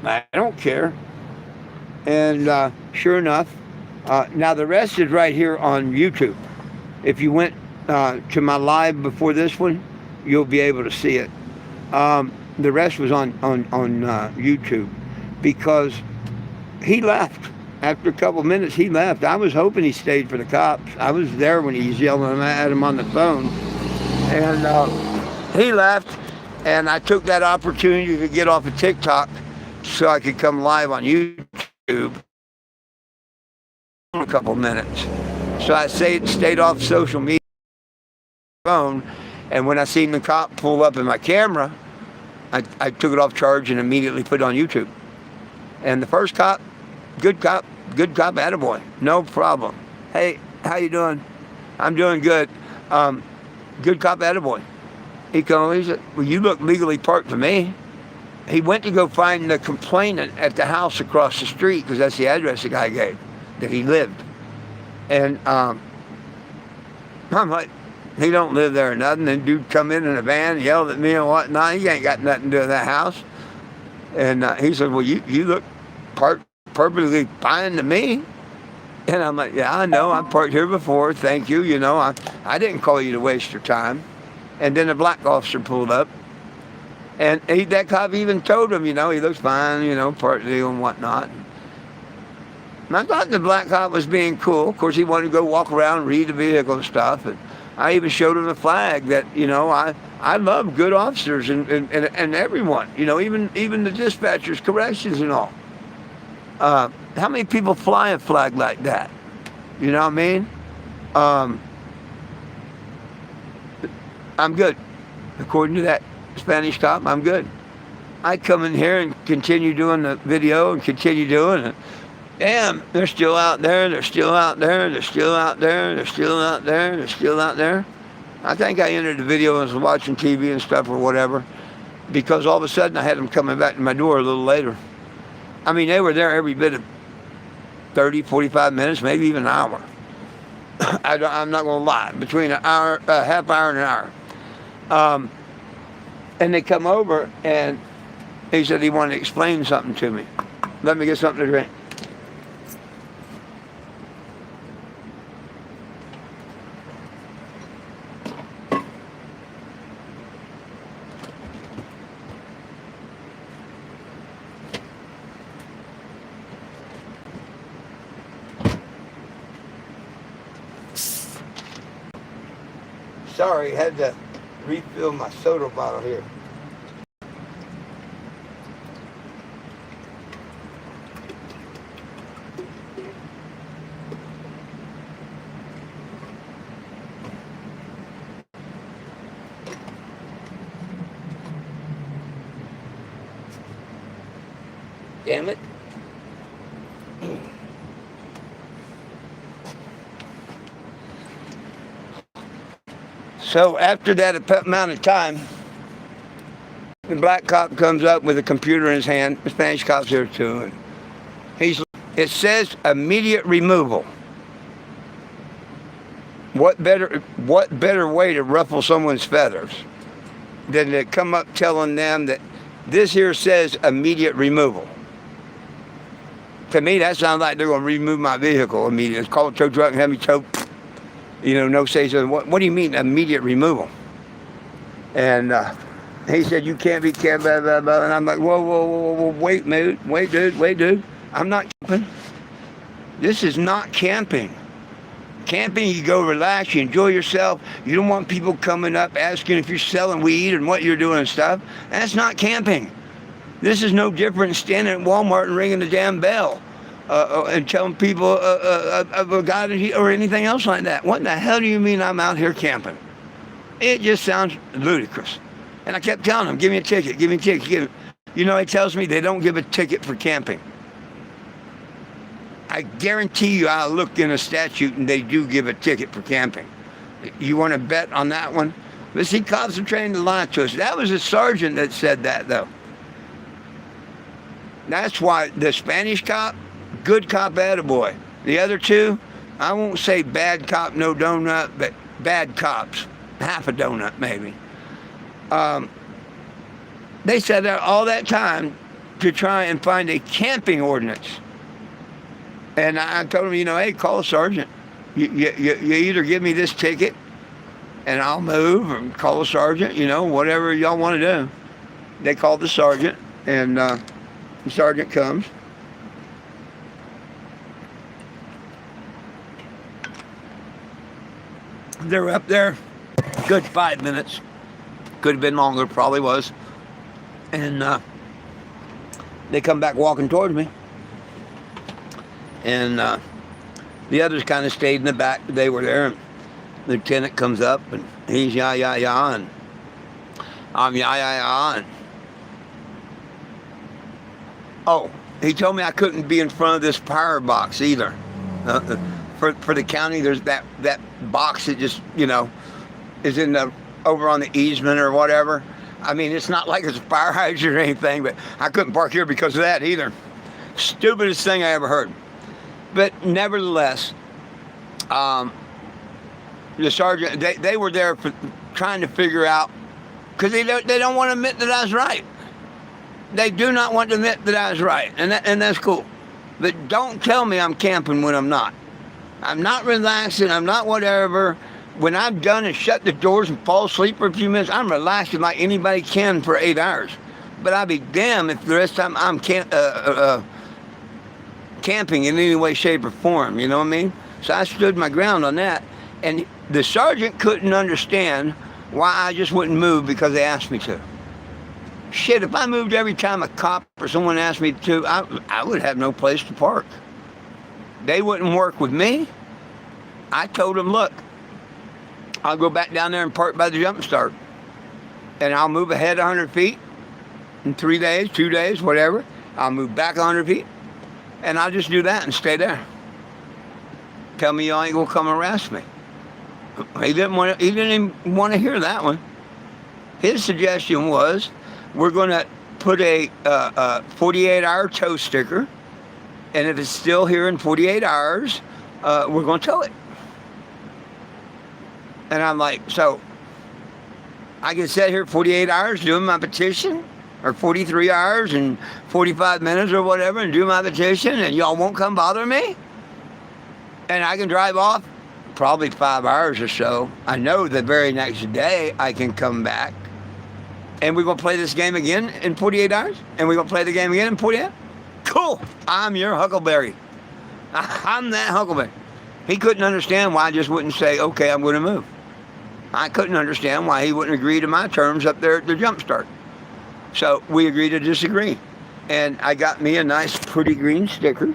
I don't care. And sure enough, now the rest is right here on YouTube. If you went to my live before this one, you'll be able to see it. The rest was on YouTube because he left. After a couple of minutes, he left. I was hoping he stayed for the cops. I was there when he was yelling at him on the phone. And he left, and I took that opportunity to get off of TikTok so I could come live on YouTube in a couple of minutes. So I stayed off social media phone, and when I seen the cop pull up in my camera, I took it off charge and immediately put it on YouTube. And the first cop, good cop, attaboy, no problem. Hey, how you doing? I'm doing good. Good cop, attaboy. He said, well, you look legally parked to me. He went to go find the complainant at the house across the street because that's the address the guy gave that he lived. And I'm like, he don't live there or nothing. And dude come in a van, yelled at me and whatnot. He ain't got nothing to do with that house. And he said, well, you look parked perfectly fine to me. And I'm like, yeah, I know. I parked here before. Thank you. You know, I didn't call you to waste your time. And then a black officer pulled up. And that cop even told him, you know, he looks fine, you know, part deal and whatnot. And I thought the black cop was being cool. Of course, he wanted to go walk around and read the vehicle and stuff. And I even showed him a flag that, you know, I love good officers and everyone, you know, even the dispatchers, corrections and all. How many people fly a flag like that? You know what I mean? I'm good. According to that Spanish cop, I'm good. I come in here and continue doing the video and continue doing it. Damn, they're still out there, they're still out there, they're still out there, they're still out there, they're still out there. I think I entered the video and was watching TV and stuff or whatever, because all of a sudden I had them coming back to my door a little later. I mean, they were there every bit of 30, 45 minutes, maybe even an hour. I'm not going to lie, between an hour, half hour and an hour. And they come over and he said he wanted to explain something to me. Let me get something to drink. Sorry, had to refill my soda bottle here. Damn it. So after that amount of time, the black cop comes up with a computer in his hand. The Spanish cop's here too. And it says immediate removal. What better way to ruffle someone's feathers than to come up telling them that this here says immediate removal? To me, that sounds like they're going to remove my vehicle immediately. It's called tow truck and heavy tow. You know, no say so. What do you mean immediate removal? And he said, you can't be camping, blah, blah, blah. And I'm like, whoa, wait, dude. I'm not camping. This is not camping. Camping, you go relax, you enjoy yourself. You don't want people coming up asking if you're selling weed and what you're doing and stuff. That's not camping. This is no different than standing at Walmart and ringing the damn bell. And telling people of a guy or anything else like that. What the hell do you mean I'm out here camping? It just sounds ludicrous. And I kept telling him, give me a ticket, give me a ticket. You know, he tells me they don't give a ticket for camping. I guarantee you I looked in a statute and they do give a ticket for camping. You want to bet on that one? But see, cops are trained to lie to us. That was a sergeant that said that, though. That's why the Spanish cop, good cop, attaboy. The other two, I won't say bad cop, no donut, but bad cops, half a donut maybe. They said that all that time to try and find a camping ordinance. And I told them, you know, hey, call a sergeant. You either give me this ticket and I'll move, or call a sergeant, you know, whatever y'all want to do. They called the sergeant, and the sergeant comes. They were up there good 5 minutes. Could have been longer, probably was. And they come back walking towards me. And the others kind of stayed in the back. They were there. And the lieutenant comes up and he's yah. And I'm yah. And oh, he told me I couldn't be in front of this power box either. For the county, there's that box that just, you know, is in the over on the easement or whatever. I mean, it's not like it's a fire hydrant or anything, but I couldn't park here because of that either. Stupidest thing I ever heard. But nevertheless, the sergeant, they were there for trying to figure out, because they don't want to admit that I was right. They do not want to admit that I was right, and that's cool. But don't tell me I'm camping when I'm not. I'm not relaxing. I'm not whatever. When I'm done and shut the doors and fall asleep for a few minutes, I'm relaxing like anybody can for 8 hours. But I'll be damned if the rest of the time I'm camping in any way, shape, or form. You know what I mean? So I stood my ground on that. And the sergeant couldn't understand why I just wouldn't move because they asked me to. Shit, if I moved every time a cop or someone asked me to, I would have no place to park. They wouldn't work with me. I told them, look, I'll go back down there and park by the jump start. And I'll move ahead 100 feet in 3 days, 2 days, whatever. I'll move back 100 feet. And I'll just do that and stay there. Tell me y'all ain't gonna come arrest me. He didn't even want to hear that one. His suggestion was, we're gonna put a 48-hour tow sticker, and if it's still here in 48 hours, we're gonna tow it. And I'm like, so I can sit here 48 hours doing my petition, or 43 hours and 45 minutes or whatever, and do my petition, and y'all won't come bother me? And I can drive off probably 5 hours or so. I know the very next day I can come back. And we're going to play this game again in 48 hours? And we're going to play the game again in 48 hours? Cool. I'm your Huckleberry. I'm that Huckleberry. He couldn't understand why I just wouldn't say, okay, I'm going to move. I couldn't understand why he wouldn't agree to my terms up there at the jump start. So we agreed to disagree. And I got me a nice pretty green sticker,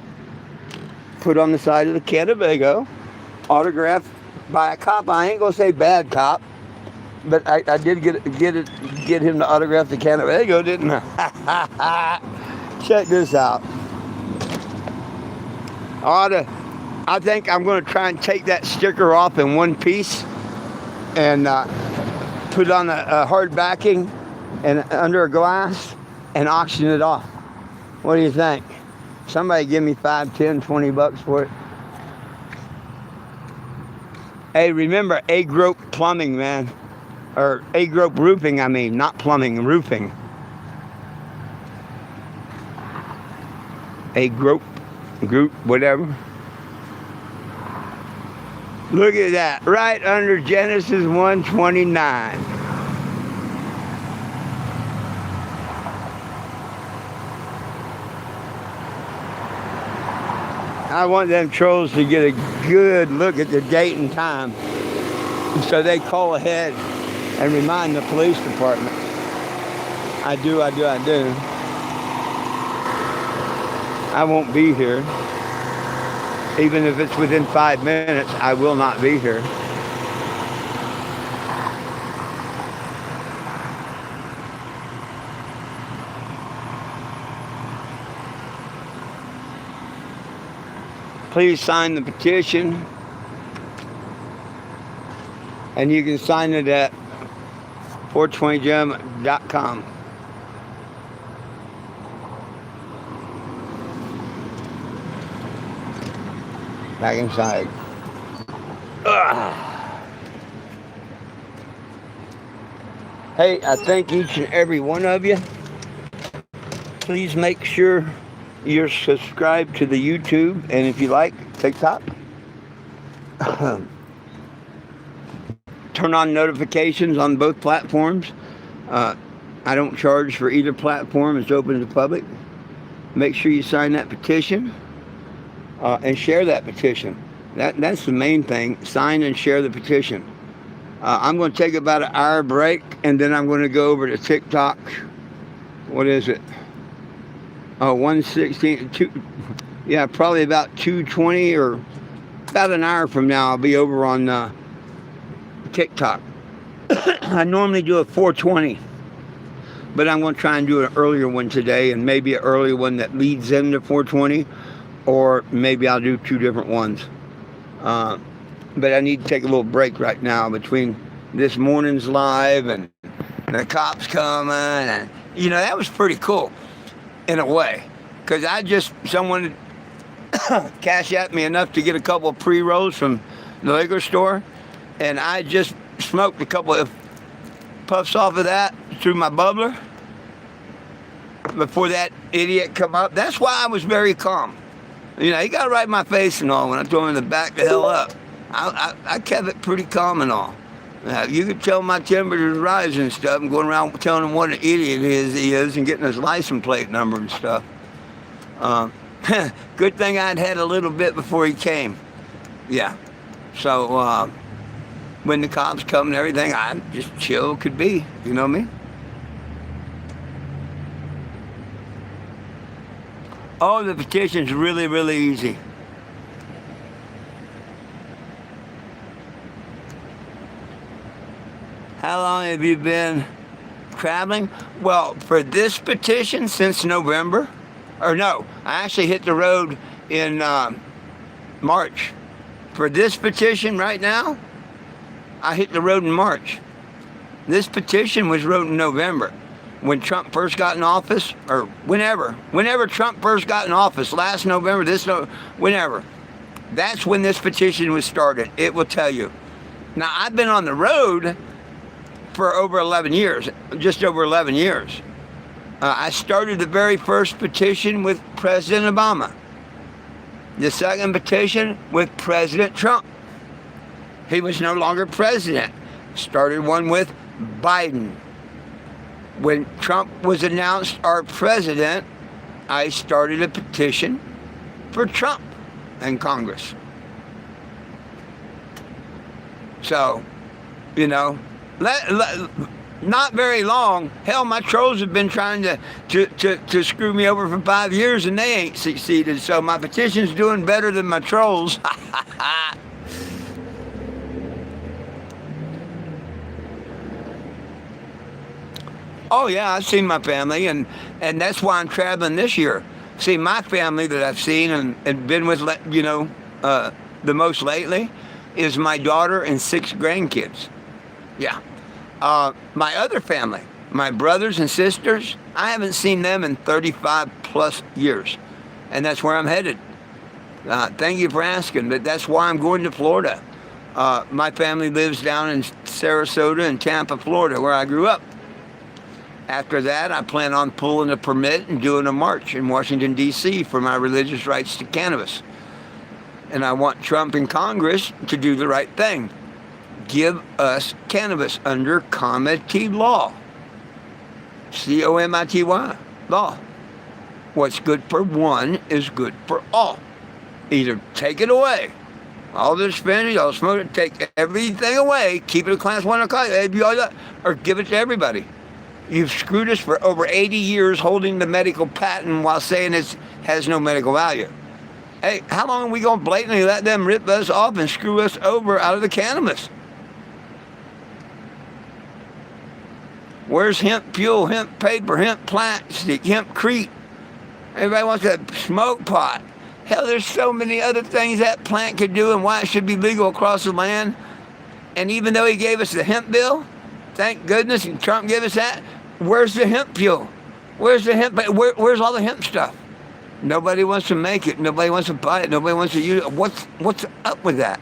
put on the side of the Cannabis, autographed by a cop. I ain't gonna say bad cop, but I did get him to autograph the Cannabis, didn't I? Check this out. I think I'm gonna try and take that sticker off in one piece and put on a hard backing and under a glass and auction it off. What do you think? Somebody give me $5, $10, $20 for it. Hey, remember A-Grope Plumbing, man. Or A-Grope Roofing, I mean. Not plumbing, roofing. A-Grope Group, whatever. Look at that. Right under Genesis 1:29. I want them trolls to get a good look at the date and time, so they call ahead and remind the police department. I do. I won't be here. Even if it's within 5 minutes, I will not be here. Please sign the petition, and you can sign it at 420gem.com. Back inside. Ugh. Hey, I thank each and every one of you. Please make sure you're subscribed to the YouTube, and if you like, TikTok. Turn on notifications on both platforms. I don't charge for either platform. It's open to the public. Make sure you sign that petition and share that petition. That's the main thing. Sign and share the petition. I'm going to take about an hour break, and then I'm going to go over to TikTok. What is it? 1:16, probably about 2:20 or about an hour from now, I'll be over on TikTok. I normally do a 4:20, but I'm going to try and do an earlier one today, and maybe an earlier one that leads into 4:20, or maybe I'll do two different ones. But I need to take a little break right now between this morning's live and the cops coming, and that was pretty cool. In a way, because someone cashed at me enough to get a couple of pre-rolls from the liquor store, and I just smoked a couple of puffs off of that through my bubbler before that idiot come up. That's why I was very calm. He got right in my face and all when I told him to back the hell up. I kept it pretty calm and all. You could tell my temperature's rising and stuff. I'm going around telling him what an idiot he is and getting his license plate number and stuff. Good thing I'd had a little bit before he came. Yeah. So when the cops come and everything, I just chill could be. You know what I mean? Oh, the petition's really, really easy. How long have you been traveling? Well, for this petition, since November. Or no, I actually hit the road in March. For this petition right now, I hit the road in March. This petition was wrote in November. When Trump first got in office, or whenever Trump first got in office, last November, whenever. That's when this petition was started. It will tell you. Now, I've been on the road for over 11 years, just over 11 years. I started the very first petition with President Obama. The second petition with President Trump. He was no longer president. Started one with Biden. When Trump was announced our president, I started a petition for Trump and Congress. So, you know, not very long. Hell, my trolls have been trying to screw me over for 5 years and they ain't succeeded. So my petition's doing better than my trolls. Oh yeah, I've seen my family, and that's why I'm traveling this year. See, my family that I've seen and been with, you know, the most lately is my daughter and 6 grandkids. Yeah. My other family, my brothers and sisters, I haven't seen them in 35 plus years, and that's where I'm headed. Thank you for asking, but that's why I'm going to Florida. My family lives down in Sarasota and Tampa, Florida, where I grew up. After that, I plan on pulling a permit and doing a march in Washington, D.C. for my religious rights to cannabis. And I want Trump and Congress to do the right thing. Give us cannabis under comity law. comity law. What's good for one is good for all. Either take it away. All the dispensary, all the smoke, take everything away, keep it a class 1 or give it to everybody. You've screwed us for over 80 years holding the medical patent while saying it has no medical value. Hey, how long are we going to blatantly let them rip us off and screw us over out of the cannabis? Where's hemp fuel, hemp paper, hemp plastic, hempcrete? Everybody wants a smoke pot. Hell, there's so many other things that plant could do and why it should be legal across the land. And even though he gave us the hemp bill, thank goodness, and Trump gave us that, where's the hemp fuel? Where's the hemp? Where's all the hemp stuff? Nobody wants to make it. Nobody wants to buy it. Nobody wants to use it. What's up with that?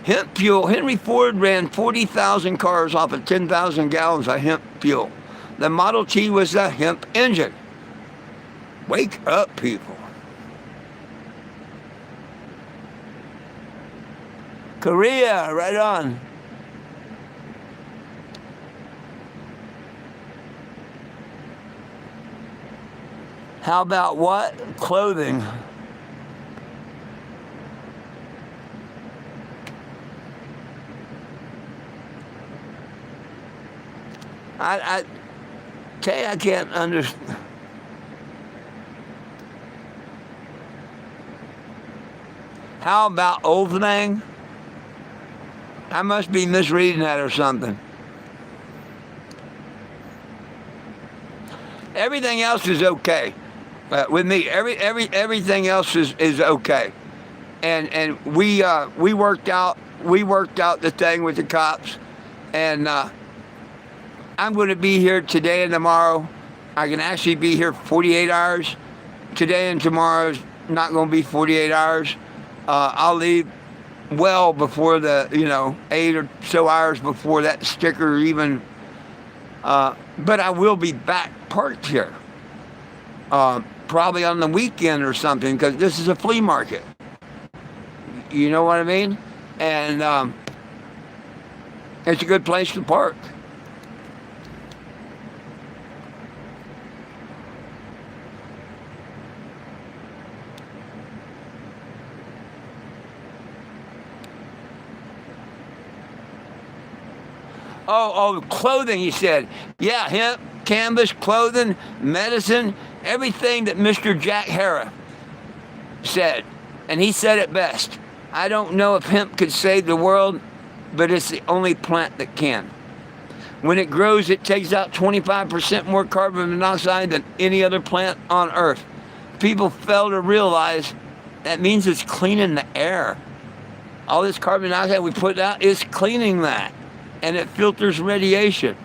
Hemp fuel. Henry Ford ran 40,000 cars off of 10,000 gallons of hemp fuel. The Model T was the hemp engine. Wake up, people. Korea, right on. How about what? Clothing. I tell you, I can't understand. How about old thing? I must be misreading that or something. Everything else is okay. With me, everything else is okay, and we worked out the thing with the cops, and I'm going to be here today and tomorrow. I can actually be here 48 hours. Today and tomorrow's not going to be 48 hours. I'll leave well before the 8 or so hours before that sticker even. But I will be back parked here. Probably on the weekend or something, because this is a flea market. You know what I mean? And it's a good place to park. Oh, clothing, he said. Yeah, hemp, cannabis, clothing, medicine, everything that Mr. Jack Hara said, and he said it best. I don't know if hemp could save the world, but it's the only plant that can. When it grows, it takes out 25% more carbon monoxide than any other plant on earth. People fail to realize that means it's cleaning the air. All this carbon dioxide we put out is cleaning that, and it filters radiation.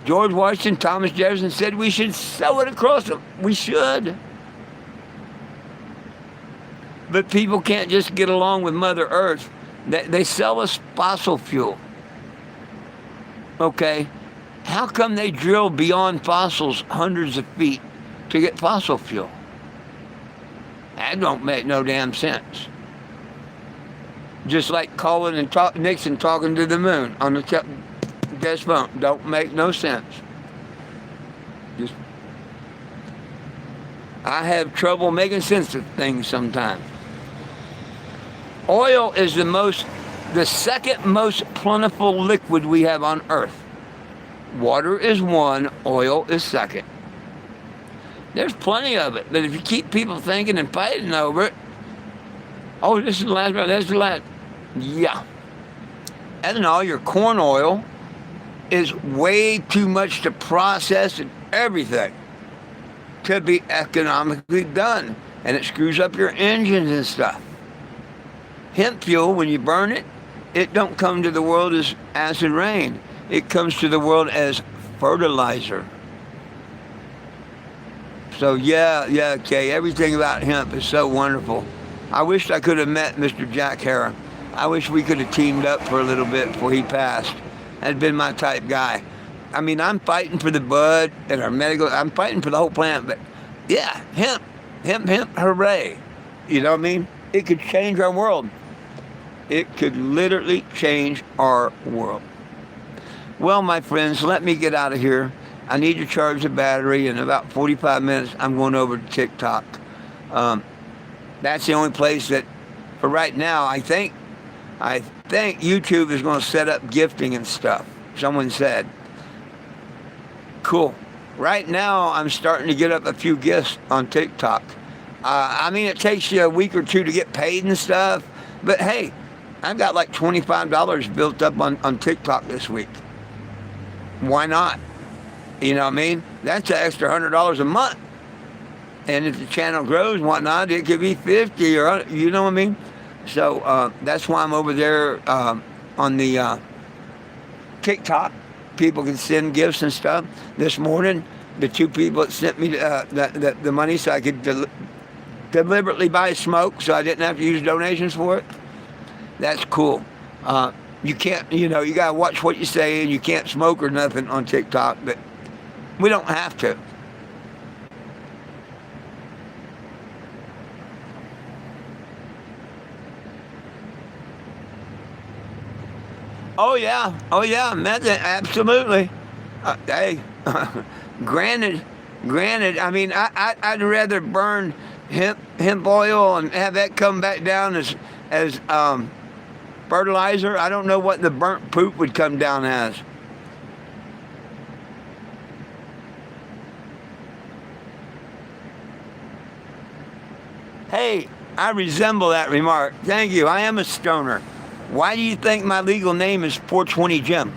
George Washington, Thomas Jefferson said we should sell it across them. We should. But people can't just get along with Mother Earth. They sell us fossil fuel. Okay? How come they drill beyond fossils hundreds of feet to get fossil fuel? That don't make no damn sense. Just like calling and Nixon talking to the moon on the desk phone. Don't make no sense. I have trouble making sense of things sometimes. Oil is the second most plentiful liquid we have on earth. Water is one, oil is second. There's plenty of it, but if you keep people thinking and fighting over it, oh, this is the last one, that's the last. Yeah. Ethanol, your corn oil, is way too much to process and everything to be economically done. And it screws up your engines and stuff. Hemp fuel, when you burn it, it don't come to the world as acid rain. It comes to the world as fertilizer. So yeah, okay, everything about hemp is so wonderful. I wish I could have met Mr. Jack Hara. I wish we could have teamed up for a little bit before he passed. That'd been my type guy. I mean, I'm fighting for the bud and our medical, I'm fighting for the whole plant, but yeah, hemp, hooray. You know what I mean? It could change our world. It could literally change our world. Well, my friends, let me get out of here. I need to charge the battery. In about 45 minutes, I'm going over to TikTok. That's the only place that, for right now, I think YouTube is going to set up gifting and stuff. Someone said. Cool. Right now, I'm starting to get up a few gifts on TikTok. I mean, it takes you a week or two to get paid and stuff. But hey, I've got like $25 built up on TikTok this week. Why not? You know what I mean? That's an extra $100 a month. And if the channel grows and whatnot, it could be 50 or, you know what I mean? So that's why I'm over there on the TikTok. People can send gifts and stuff. This morning, the two people that sent me the money so I could deliberately buy smoke so I didn't have to use donations for it. That's cool. You can't, you got to watch what you say, and you can't smoke or nothing on TikTok, but we don't have to. Oh yeah, method, absolutely. Hey, granted, I mean, I'd rather burn hemp oil and have that come back down as fertilizer. I don't know what the burnt poop would come down as. Hey, I resemble that remark. Thank you. I am a stoner. Why do you think my legal name is 420 Jim?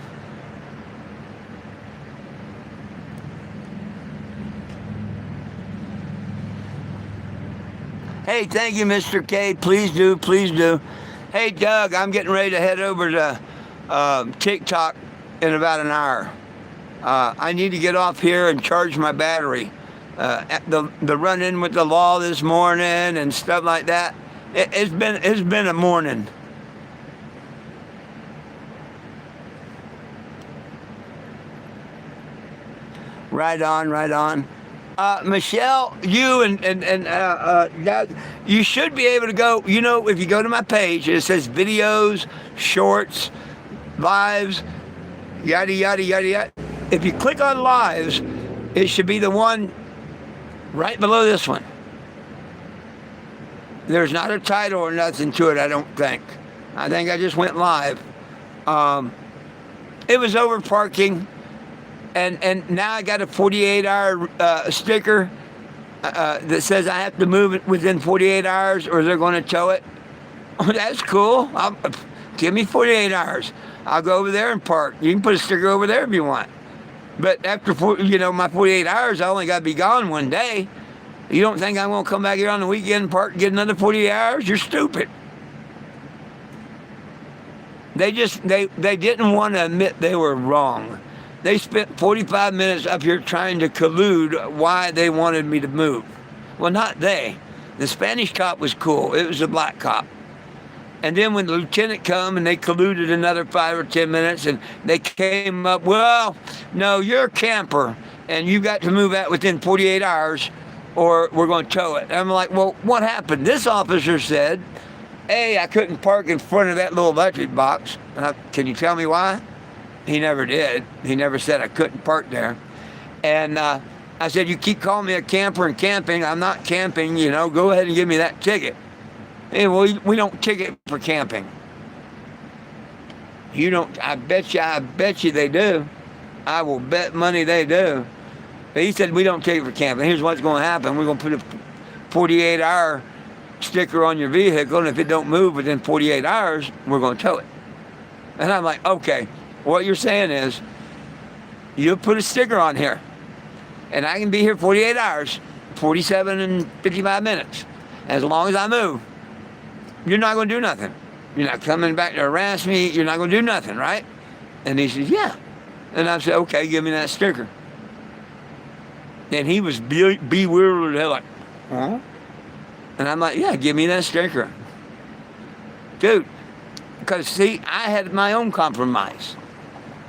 Hey, thank you, Mr. K. Please do, please do. Hey, Doug, I'm getting ready to head over to TikTok in about an hour. I need to get off here and charge my battery. The run-in with the law this morning and stuff like that. It's been a morning. Right on. Michelle, you and Doug, you should be able to go, if you go to my page, it says videos, shorts, lives, yada, yada, yada, yada. If you click on lives, it should be the one right below this one. There's not a title or nothing to it, I don't think. I think I just went live. It was over parking. And now I got a 48-hour sticker, that says I have to move it within 48 hours or they're going to tow it. Oh, that's cool. Give me 48 hours. I'll go over there and park. You can put a sticker over there if you want. But after my 48 hours, I only got to be gone one day. You don't think I'm going to come back here on the weekend and park and get another 48 hours? You're stupid. They didn't want to admit they were wrong. They spent 45 minutes up here trying to collude why they wanted me to move. Well, not they. The Spanish cop was cool. It was a black cop. And then when the lieutenant come and they colluded another 5 or 10 minutes and they came up, well, no, you're a camper and you got to move out within 48 hours or we're going to tow it. And I'm like, well, what happened? This officer said, hey, I couldn't park in front of that little electric box. Can you tell me why? He never did. He never said I couldn't park there. And I said, you keep calling me a camper and camping. I'm not camping, go ahead and give me that ticket. Hey, well, we don't ticket for camping. You don't, I bet you they do. I will bet money they do. But he said, we don't ticket for camping. Here's what's going to happen. We're going to put a 48-hour sticker on your vehicle, and if it don't move within 48 hours, we're going to tow it. And I'm like, okay, what you're saying is, you'll put a sticker on here, and I can be here 48 hours, 47 and 55 minutes, as long as I move. You're not going to do nothing. You're not coming back to harass me. You're not going to do nothing, right? And he says, yeah. And I said, okay, give me that sticker. And he was bewildered, like, huh? And I'm like, yeah, give me that sticker. Dude, because see, I had my own compromise.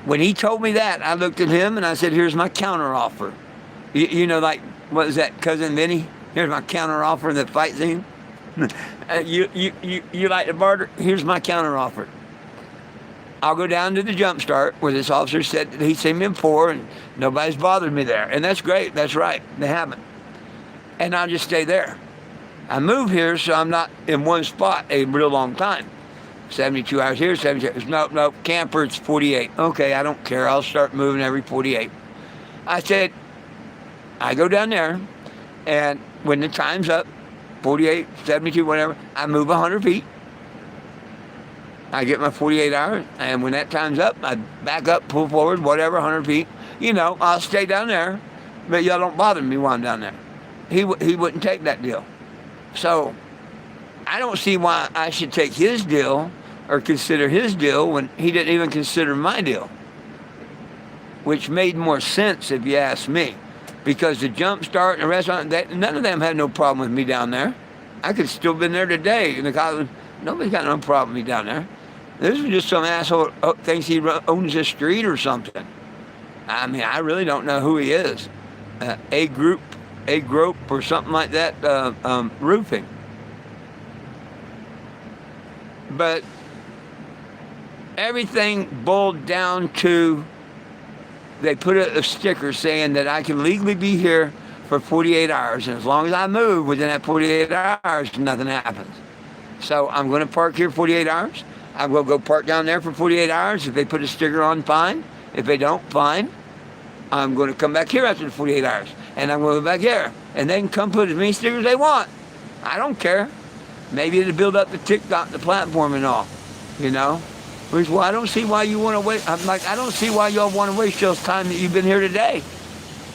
When he told me that, I looked at him and I said, here's my counter offer. Like, what is that, Cousin Vinny? Here's my counter offer in the fight scene. You like to barter? Here's my counter offer. I'll go down to the jump start where this officer said that he's seen me before and nobody's bothered me there. And that's great. That's right. They haven't. And I'll just stay there. I move here so I'm not in one spot a real long time. 72 hours here, 72 hours. Nope, camper, it's 48. Okay, I don't care. I'll start moving every 48. I said, I go down there, and when the time's up, 48, 72, whatever, I move 100 feet. I get my 48 hours, and when that time's up, I back up, pull forward, whatever, 100 feet. I'll stay down there, but y'all don't bother me while I'm down there. He wouldn't take that deal. So I don't see why I should take his deal or consider his deal when he didn't even consider my deal, which made more sense if you ask me. Because the jump start and the restaurant, none of them had no problem with me down there. I could still been there today. And the college, nobody's got no problem with me down there. This is just some asshole who thinks he owns this street or something. I mean, I really don't know who he is. A group or something like that, roofing. But everything boiled down to they put a sticker saying that I can legally be here for 48 hours. And as long as I move within that 48 hours, nothing happens. So I'm going to park here 48 hours. I'm going to go park down there for 48 hours. If they put a sticker on, fine. If they don't, fine. I'm going to come back here after the 48 hours. And I'm going to go back here. And they can come put as many stickers they want. I don't care. Maybe it'll build up the TikTok, the platform and all. Which, well, I don't see why you want to wait. I'm like, I don't see why y'all want to waste y'all's time that you've been here today.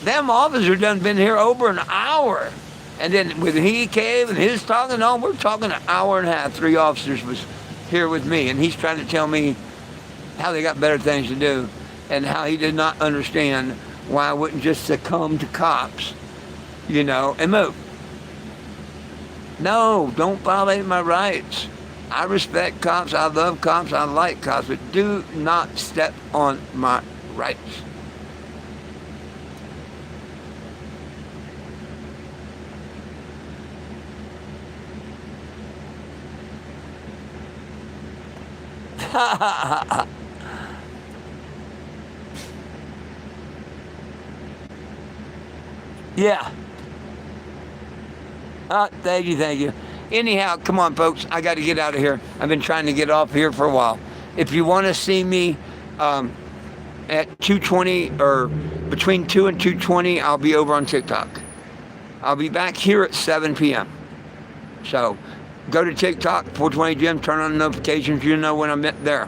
Them officers done been here over an hour. And then when he came and his talking and all, we're talking an hour and a half. 3 officers was here with me. And he's trying to tell me how they got better things to do. And how he did not understand why I wouldn't just succumb to cops, and move. No, don't violate my rights. I respect cops, I love cops, I like cops, but do not step on my rights. Yeah. Thank you. Anyhow, come on, folks. I got to get out of here. I've been trying to get off here for a while. If you want to see me at 2:20 or between 2 and 2:20, I'll be over on TikTok. I'll be back here at 7 p.m. So go to TikTok, 420 Jim, turn on the notifications. You know when I'm there.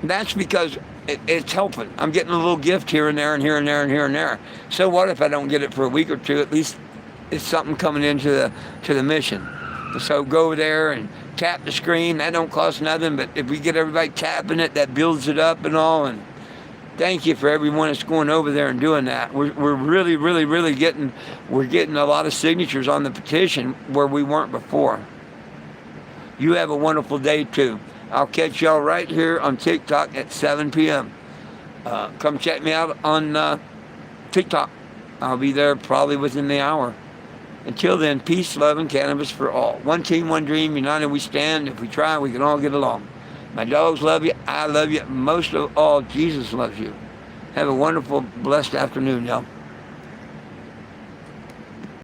That's because it's helping. I'm getting a little gift here and there and here and there and here and there. So what if I don't get it for a week or two? At least it's something coming into the mission. So go over there and tap the screen. That don't cost nothing, but if we get everybody tapping it, that builds it up and all. And thank you for everyone that's going over there and doing that. We're really, really, really getting a lot of signatures on the petition where we weren't before. You have a wonderful day too. I'll catch y'all right here on TikTok at 7 p.m. Come check me out on TikTok. I'll be there probably within the hour. Until then, peace, love, and cannabis for all. One team, one dream, united we stand. If we try, we can all get along. My dogs love you. I love you. Most of all, Jesus loves you. Have a wonderful, blessed afternoon, y'all.